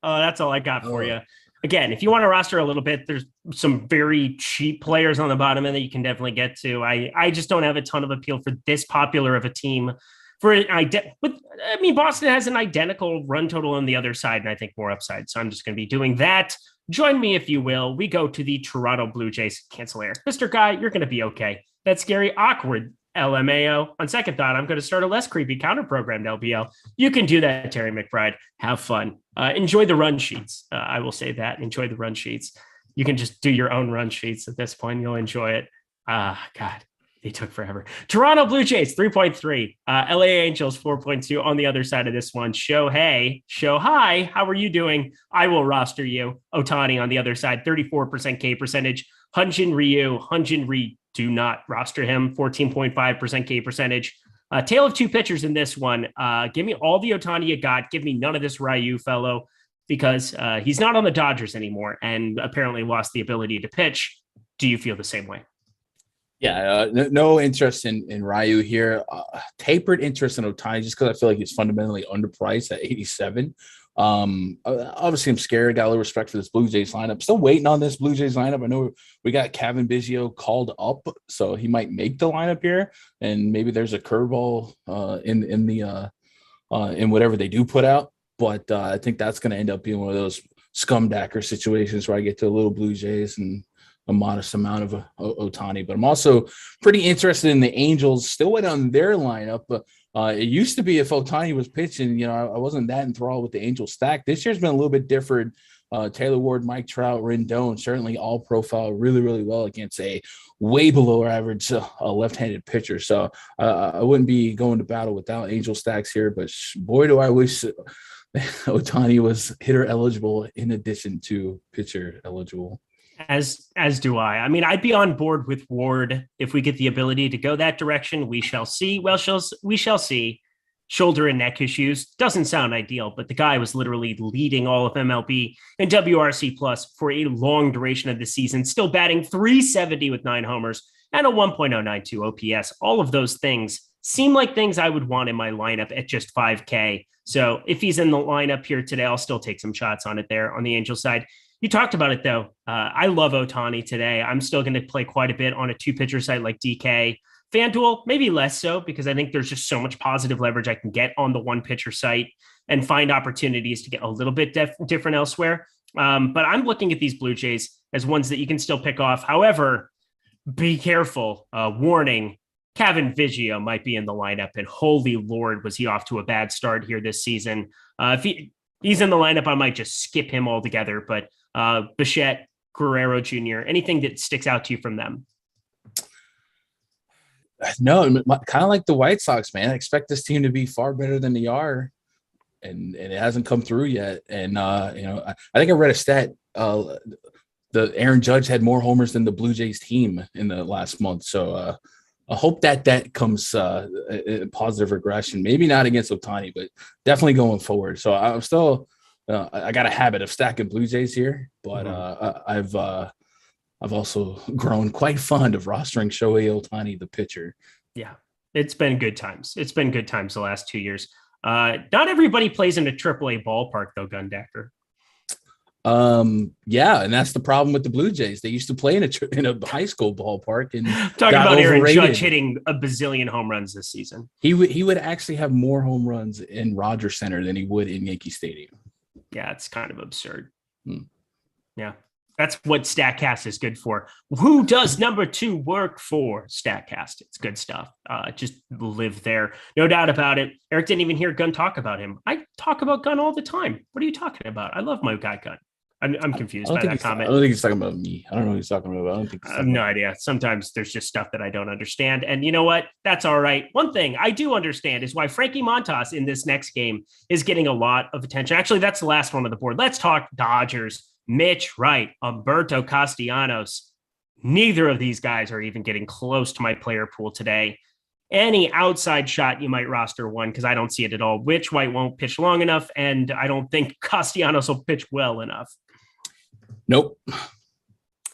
That's all I got for you. Again, if you want to roster a little bit, there's some very cheap players on the bottom end that you can definitely get to. I just don't have a ton of appeal for this popular of a team. Boston has an identical run total on the other side, and I think more upside. So I'm just going to be doing that. Join me if you will. We go to the Toronto Blue Jays. Cancel Eric. Mr. Guy, you're going to be okay. That's scary, awkward. LMAO. On second thought, I'm going to start a less creepy counter-programmed LBL. You can do that, Terry McBride. Have fun. Enjoy the run sheets. I will say that. Enjoy the run sheets. You can just do your own run sheets at this point. You'll enjoy it. God, they took forever. Toronto Blue Jays, 3.3. LA Angels, 4.2 on the other side of this one. Show hi. How are you doing? I will roster you. Ohtani on the other side, 34% K percentage. Hyun-Jin Ryu, do not roster him, 14.5% K percentage. Tale of two pitchers in this one. Give me all the Ohtani you got. Give me none of this Ryu fellow because he's not on the Dodgers anymore and apparently lost the ability to pitch. Do you feel the same way? Yeah, no interest in Ryu here. Tapered interest in Ohtani just because I feel like he's fundamentally underpriced at 87. Obviously, I'm scared. Got a little respect for this Blue Jays lineup. Still waiting on this Blue Jays lineup. I know we got Kevin Biggio called up, so he might make the lineup here, and maybe there's a curveball in whatever they do put out. But I think that's going to end up being one of those Scumdacker situations where I get to a little Blue Jays and a modest amount of Ohtani. But I'm also pretty interested in the Angels. Still waiting on their lineup, but it used to be if Ohtani was pitching, I wasn't that enthralled with the Angels stack. This year's been a little bit different. Taylor Ward, Mike Trout, Rendon, certainly all profile really, really well against a way below average left-handed pitcher. So I wouldn't be going to battle without Angel stacks here, but boy, do I wish Ohtani was hitter eligible in addition to pitcher eligible. As do I. I mean, I'd be on board with Ward if we get the ability to go that direction. We shall see. We shall see. Shoulder and neck issues doesn't sound ideal, but the guy was literally leading all of MLB and WRC plus for a long duration of the season, still batting .370 with 9 homers and a 1.092 OPS. All of those things seem like things I would want in my lineup at just 5K. So if he's in the lineup here today, I'll still take some shots on it there on the Angel side. You talked about it, though. I love Ohtani today. I'm still going to play quite a bit on a 2-pitcher site like DK. FanDuel, maybe less so, because I think there's just so much positive leverage I can get on the 1-pitcher site and find opportunities to get a little bit different elsewhere. But I'm looking at these Blue Jays as ones that you can still pick off. However, be careful. Warning, Kevin Biggio might be in the lineup, and holy Lord, was he off to a bad start here this season. If he's in the lineup, I might just skip him altogether, but Bichette, Guerrero Jr., anything that sticks out to you from them? No, kind of like the White Sox, man. I expect this team to be far better than they are, and it hasn't come through yet. And I think I read a stat. The Aaron Judge had more homers than the Blue Jays team in the last month. So I hope that comes a positive regression. Maybe not against Ohtani, but definitely going forward. So I'm still. I got a habit of stacking Blue Jays here, but I've also grown quite fond of rostering Shohei Ohtani, the pitcher. Yeah, it's been good times. It's been good times the last 2 years. Not everybody plays in a AAA ballpark, though, Gundacker. Yeah, and that's the problem with the Blue Jays. They used to play in a high school ballpark and talking about Aaron Judge hitting a bazillion home runs this season. He would actually have more home runs in Rogers Center than he would in Yankee Stadium. Yeah, it's kind of absurd. Yeah, that's what StatCast is good for. Who does number 2 work for? StatCast. It's good stuff. Just live there. No doubt about it. Eric didn't even hear Gun talk about him. I talk about Gun all the time. What are you talking about? I love my guy Gun. I'm confused by that comment. I don't think he's talking about me. I don't know what he's talking about. I don't think I have no idea. Sometimes there's just stuff that I don't understand. And you know what? That's all right. One thing I do understand is why Frankie Montas in this next game is getting a lot of attention. Actually, that's the last one on the board. Let's talk Dodgers. Mitch Wright, Humberto Castellanos. Neither of these guys are even getting close to my player pool today. Any outside shot, you might roster one because I don't see it at all. Mitch White won't pitch long enough, and I don't think Castellanos will pitch well enough. Nope.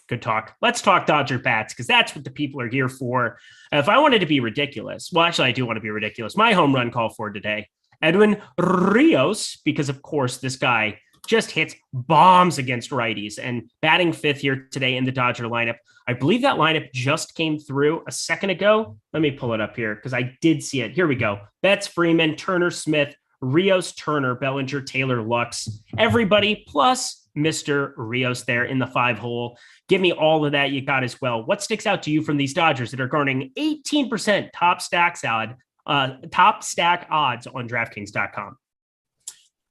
Good talk. Let's talk Dodger bats because that's what the people are here for. If I wanted to be ridiculous, well, actually, I do want to be ridiculous. My home run call for today, Edwin Rios, because of course this guy just hits bombs against righties and batting fifth here today in the Dodger lineup. I believe that lineup just came through a second ago. Let me pull it up here because I did see it. Here we go. Betts, Freeman, Turner, Smith, Rios, Turner, Bellinger, Taylor, Lux, everybody plus Mr. Rios there in the 5-hole. Give me all of that you got as well. What sticks out to you from these Dodgers that are garnering 18% top stack odds on DraftKings.com?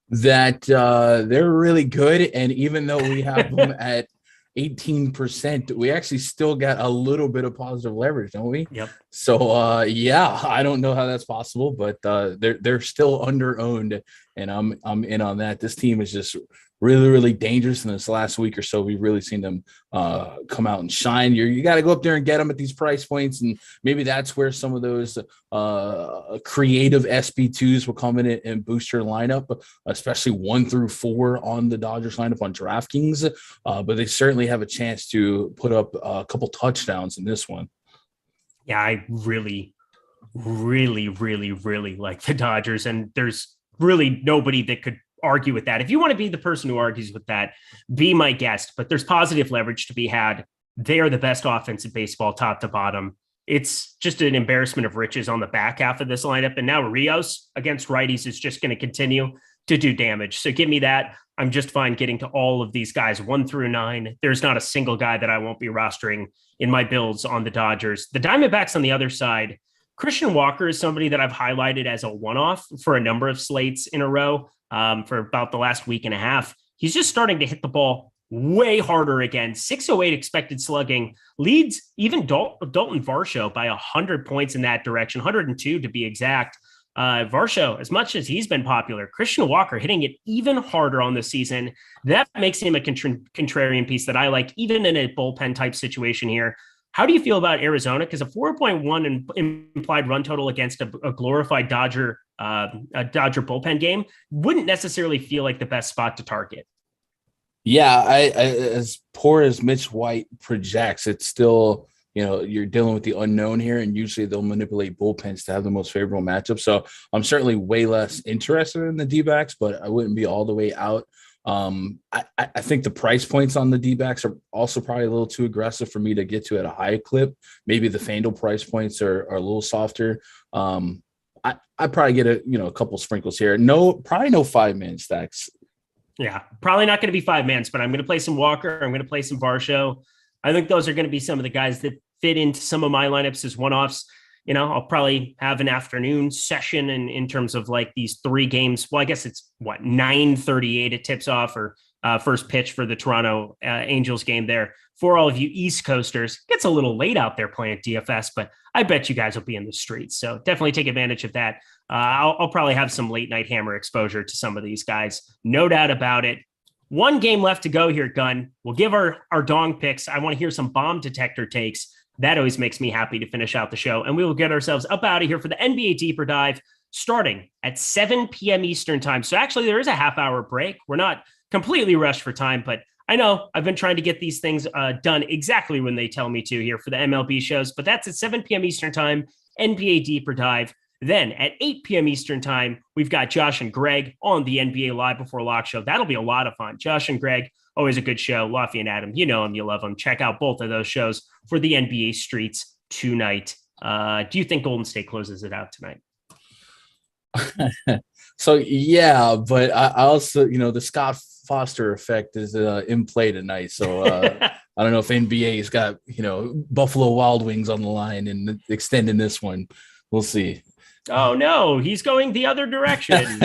That they're really good. And even though we have them at 18%, we actually still got a little bit of positive leverage, don't we? Yep. So yeah, I don't know how that's possible, but they're still under owned, and I'm in on that. This team is just really, really dangerous in this last week or so. We've really seen them come out and shine. You got to go up there and get them at these price points, and maybe that's where some of those creative SB2s will come in and boost your lineup, especially 1 through 4 on the Dodgers lineup on DraftKings. But they certainly have a chance to put up a couple touchdowns in this one. Yeah, I really, really, really, really like the Dodgers, and there's really nobody that could argue with that. If you want to be the person who argues with that, be my guest, but there's positive leverage to be had. They are the best offense in baseball, top to bottom. It's just an embarrassment of riches on the back half of this lineup. And now Rios against righties is just going to continue to do damage. So give me that. I'm just fine getting to all of these guys 1 through 9. There's not a single guy that I won't be rostering in my builds on the Dodgers. The Diamondbacks on the other side, Christian Walker is somebody that I've highlighted as a one-off for a number of slates in a row. For about the last week and a half. He's just starting to hit the ball way harder again. 608 expected slugging, leads even Dalton Varsho by 100 points in that direction, 102 to be exact. Varsho, as much as he's been popular, Christian Walker hitting it even harder on the season. That makes him a contrarian piece that I like, even in a bullpen type situation here. How do you feel about Arizona? Because a 4.1 implied run total against a glorified Dodger bullpen game wouldn't necessarily feel like the best spot to target. Yeah, I as poor as Mitch White projects, it's still, you're dealing with the unknown here, and usually they'll manipulate bullpens to have the most favorable matchup. So I'm certainly way less interested in the D-backs, but I wouldn't be all the way out. I think the price points on the D-backs are also probably a little too aggressive for me to get to at a high clip. Maybe the FanDuel price points are a little softer. I probably get a couple sprinkles here. Probably no 5-man stacks. Yeah, probably not going to be 5-mans, but I'm going to play some Walker. I'm going to play some Varsho. I think those are going to be some of the guys that fit into some of my lineups as one-offs. I'll probably have an afternoon session in terms of like these 3 games. Well, I guess it's 9:38 it tips off, or first pitch for the Toronto Angels game there. For all of you East Coasters, it gets a little late out there playing DFS, but I bet you guys will be in the streets. So definitely take advantage of that. I'll probably have some late night hammer exposure to some of these guys. No doubt about it. 1 game left to go here, Gun. We'll give our dong picks. I want to hear some bomb detector takes. That always makes me happy to finish out the show. And we will get ourselves up out of here for the NBA Deeper Dive starting at 7 p.m. Eastern time. So actually there is a half-hour break. We're not completely rushed for time, but I know I've been trying to get these things done exactly when they tell me to here for the MLB shows, but that's at 7 p.m. Eastern time, NBA Deeper Dive. Then at 8 p.m. Eastern time, we've got Josh and Greg on the NBA Live Before Lock show. That'll be a lot of fun. Josh and Greg, always a good show. Lofty and Adam, you know them, you love them. Check out both of those shows for the NBA streets tonight. Do you think Golden State closes it out tonight? So, yeah, but I also, the Scott Foster effect is in play tonight. So I don't know if NBA's got, Buffalo Wild Wings on the line and extending this one. We'll see. Oh, no, he's going the other direction.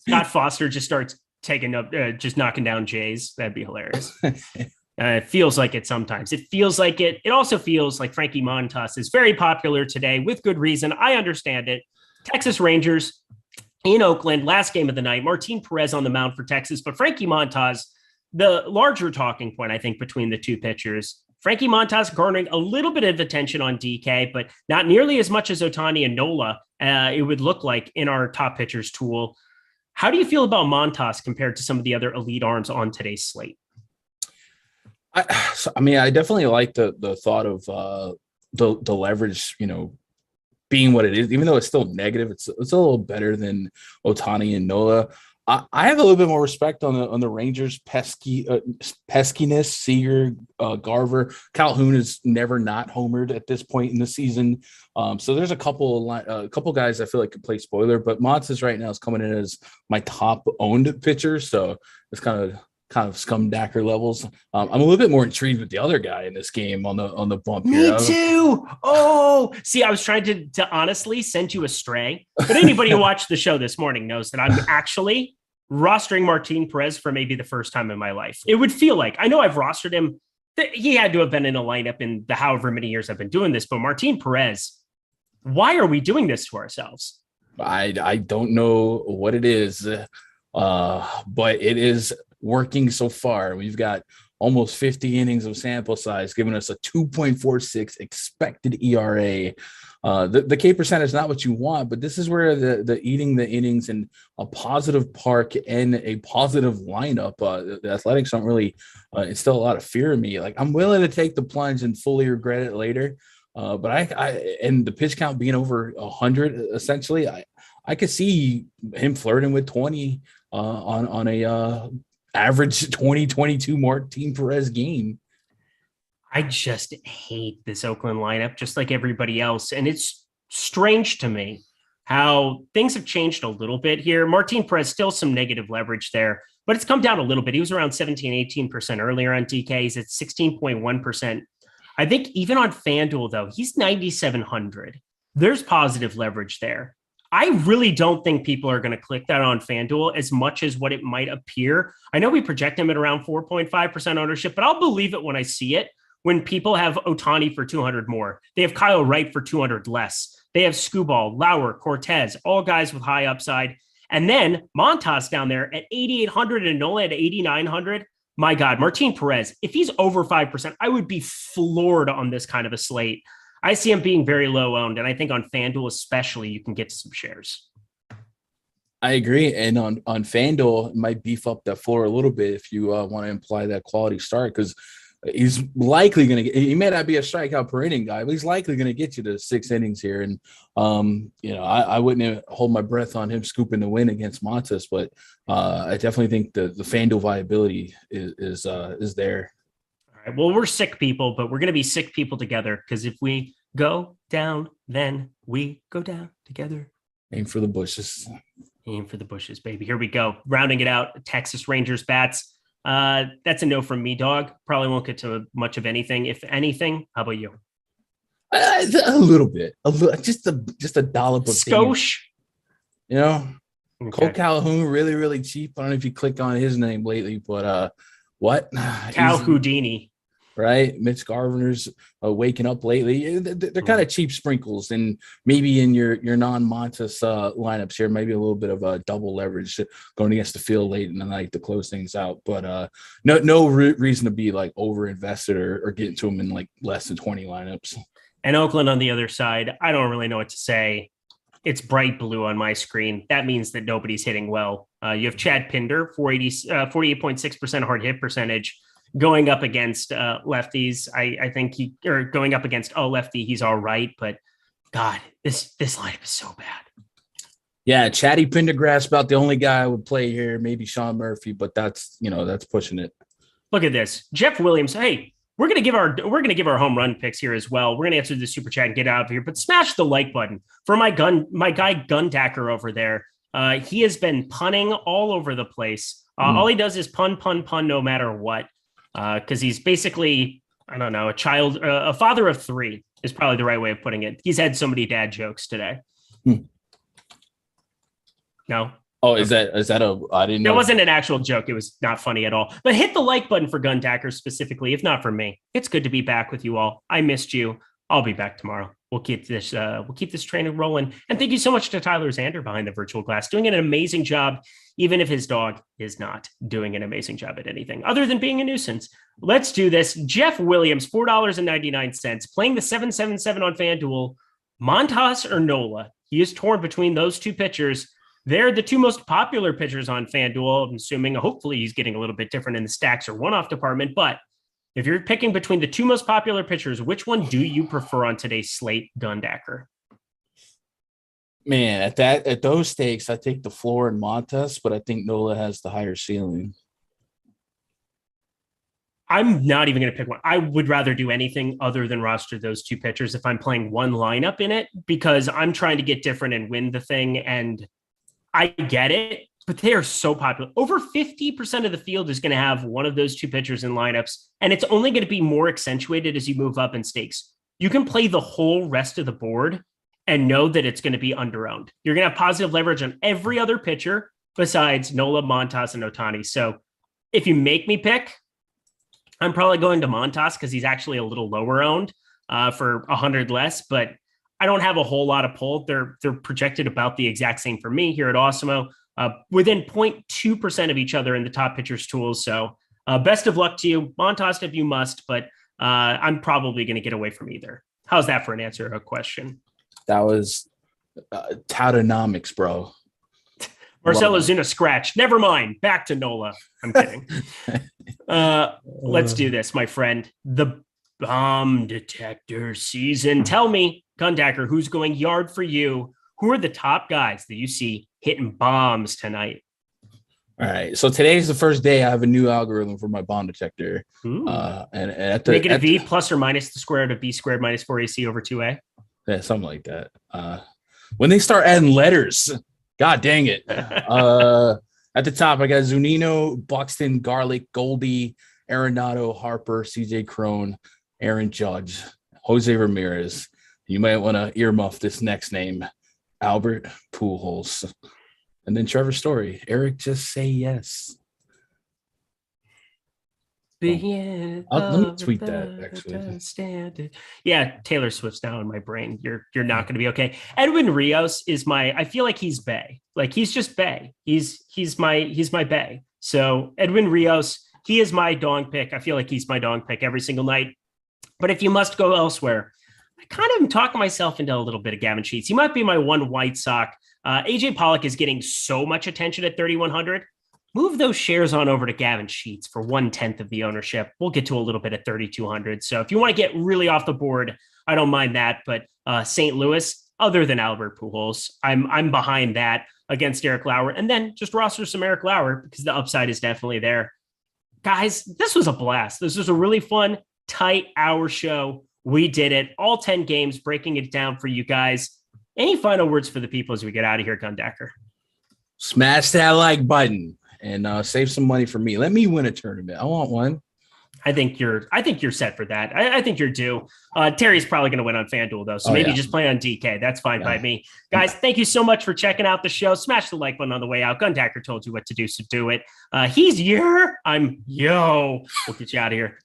Scott Foster just starts taking up, just knocking down Jays. That'd be hilarious. It feels like it sometimes. It feels like it. It also feels like Frankie Montas is very popular today with good reason. I understand it. Texas Rangers in Oakland, last game of the night. Martin Perez on the mound for Texas, but Frankie Montas, the larger talking point, I think, between the two pitchers. Frankie Montas garnering a little bit of attention on DK, but not nearly as much as Ohtani and Nola, it would look like in our top pitchers tool. How do you feel about Montas compared to some of the other elite arms on today's slate? I mean, I definitely like the thought of the leverage, being what it is, even though it's still negative. It's a little better than Ohtani and Nola. I have a little bit more respect on the Rangers' peskiness. Seager, Garver, Calhoun is never not homered at this point in the season. So there's a couple guys I feel like could play spoiler, but Montas right now is coming in as my top owned pitcher. So it's kind of Scumdacker levels. I'm a little bit more intrigued with the other guy in this game on the bump. Me too. Oh, see, I was trying to honestly send you astray, but anybody who watched the show this morning knows that I'm actually rostering Martin Perez for maybe the first time in my life. It would feel like, I know I've rostered him. He had to have been in a lineup in the however many years I've been doing this, but Martin Perez, why are we doing this to ourselves? I don't know what it is, but it is working so far. We've got almost 50 innings of sample size, giving us a 2.46 expected ERA. The K percent is not what you want, but this is where the eating the innings in a positive park and a positive lineup, the Athletics don't really instill a lot of fear in me. Like, I'm willing to take the plunge and fully regret it later. But I and the pitch count being over 100, essentially, I could see him flirting with 20 on a average 2022 Martin Perez game. I just hate this Oakland lineup, just like everybody else. And it's strange to me how things have changed a little bit here. Martin Perez, still some negative leverage there, but it's come down a little bit. He was around 17, 18% earlier on DK. He's at 16.1%. I think even on FanDuel, though, he's 9,700. There's positive leverage there. I really don't think people are going to click that on FanDuel as much as what it might appear. I know we project him at around 4.5% ownership, but I'll believe it when I see it. When people have Ohtani for 200 more, they have Kyle Wright for 200 less. They have Skubal, Lauer, Cortez, all guys with high upside. And then Montas down there at 8,800 and Nola at 8,900. My God, Martin Perez, if he's over 5%, I would be floored on this kind of a slate. I see him being very low owned. And I think on FanDuel especially, you can get some shares. I agree. And on FanDuel, it might beef up that floor a little bit if you want to imply that quality start, because he's likely going to get, he may not be a strikeout per inning guy, but he's likely going to get you to 6 innings here. And, I wouldn't hold my breath on him scooping the win against Montas, but I definitely think the FanDuel viability is there. All right. Well, we're sick people, but we're going to be sick people together, because if we go down, then we go down together. Aim for the bushes. Aim for the bushes, baby. Here we go. Rounding it out, Texas Rangers bats. That's a no from me, dog. Probably won't get to much of anything, if anything. How about you? A little bit, just a dollop of skosh. Okay. Cole Calhoun, really, really cheap. I don't know if you clicked on his name lately, but what? Cal Houdini. Right, Mitch Garver's waking up lately. They're kind of cheap sprinkles, and maybe in your non-Montas lineups here, maybe a little bit of a double leverage going against the field late in the night to close things out. But no reason to be like over invested or get into them in like less than 20 lineups. And Oakland on the other side, I don't really know what to say. It's bright blue on my screen. That means that nobody's hitting well. You have Chad Pinder, 48.6% hard hit percentage. Going up against lefties, I think going up against a lefty, he's all right. But God, this lineup is so bad. Yeah, Chatty Pendergrass about the only guy I would play here. Maybe Sean Murphy, but that's pushing it. Look at this, Jeff Williams. Hey, we're gonna give our home run picks here as well. We're gonna answer the super chat and get out of here. But smash the like button for my guy Gundacker over there. He has been punning all over the place. All he does is pun, no matter what. Because he's basically, I don't know, a father of 3 is probably the right way of putting it. He's had so many dad jokes today. No, Oh, is that I didn't know. That wasn't an actual joke. It was not funny at all. But hit the like button for Gundacker specifically, if not for me. It's good to be back with you all. I missed you. I'll be back tomorrow. We'll keep this train rolling. And thank you so much to Tyler Zander behind the virtual glass, doing an amazing job, even if his dog is not doing an amazing job at anything other than being a nuisance. Let's do this. Jeff Williams, $4.99, playing the 777 on FanDuel. Montas or Nola? He is torn between those two pitchers. They're the two most popular pitchers on FanDuel. I'm assuming hopefully he's getting a little bit different in the stacks or one-off department. But if you're picking between the two most popular pitchers, which one do you prefer on today's slate, Gundacker? Man, at those stakes, I take the floor and Montas, but I think Nola has the higher ceiling. I'm not even going to pick one. I would rather do anything other than roster those two pitchers if I'm playing one lineup in it, because I'm trying to get different and win the thing. And I get it, but they are so popular. Over 50% of the field is going to have one of those two pitchers in lineups, and it's only going to be more accentuated as you move up in stakes. You can play the whole rest of the board and know that it's going to be underowned. You're going to have positive leverage on every other pitcher besides Nola, Montas, and Ohtani. So if you make me pick, I'm probably going to Montas because he's actually a little lower owned for 100 less, but I don't have a whole lot of pull. They're projected about the exact same for me here at Awesemo, within 0.2% of each other in the top pitchers tools. So best of luck to you. Montas if you must, but I'm probably going to get away from either. How's that for an answer to a question? That was Tautonomics, bro. Marcell Ozuna scratch. Never mind. Back to Nola. I'm kidding. Let's do this, my friend. The bomb detector season. Tell me, Gundacker, who's going yard for you? Who are the top guys that you see hitting bombs tonight? All right. So today's the first day I have a new algorithm for my bomb detector. And at the, negative V plus or minus the square root of B squared minus 4AC over 2A. Yeah, something like that. When they start adding letters, God dang it. At the top, I got Zunino, Buxton, Garlic, Goldie, Arenado, Harper, CJ Crone, Aaron Judge, Jose Ramirez. You might want to earmuff this next name, Albert Pujols. And then Trevor Story. Eric, just say yes. Let me tweet that, actually. Yeah, Taylor Swift's now in my brain. You're not going to be okay. Edwin Rios is I feel like he's Bay. Like he's just Bay. He's my Bay. So Edwin Rios, he is my dong pick. I feel like he's my dong pick every single night. But if you must go elsewhere, I kind of am talking myself into a little bit of Gavin Sheets. He might be my one White Sox. AJ Pollock is getting so much attention at 3,100. Move those shares on over to Gavin Sheets for 1/10 of the ownership. We'll get to a little bit at 3,200. So if you want to get really off the board, I don't mind that. But St. Louis, other than Albert Pujols, I'm behind that against Eric Lauer. And then just roster some Eric Lauer because the upside is definitely there. Guys, this was a blast. This was a really fun, tight hour show. We did it. All 10 games, breaking it down for you guys. Any final words for the people as we get out of here, Gundacker? Smash that like button. And save some money for me. Let me win a tournament. I want one. I think you're set for that. I think you're due. Terry's probably going to win on FanDuel though. So maybe just play on DK. That's fine by me. Guys, thank you so much for checking out the show. Smash the like button on the way out. Gundacker told you what to do, so do it. He's here. I'm yo. We'll get you out of here.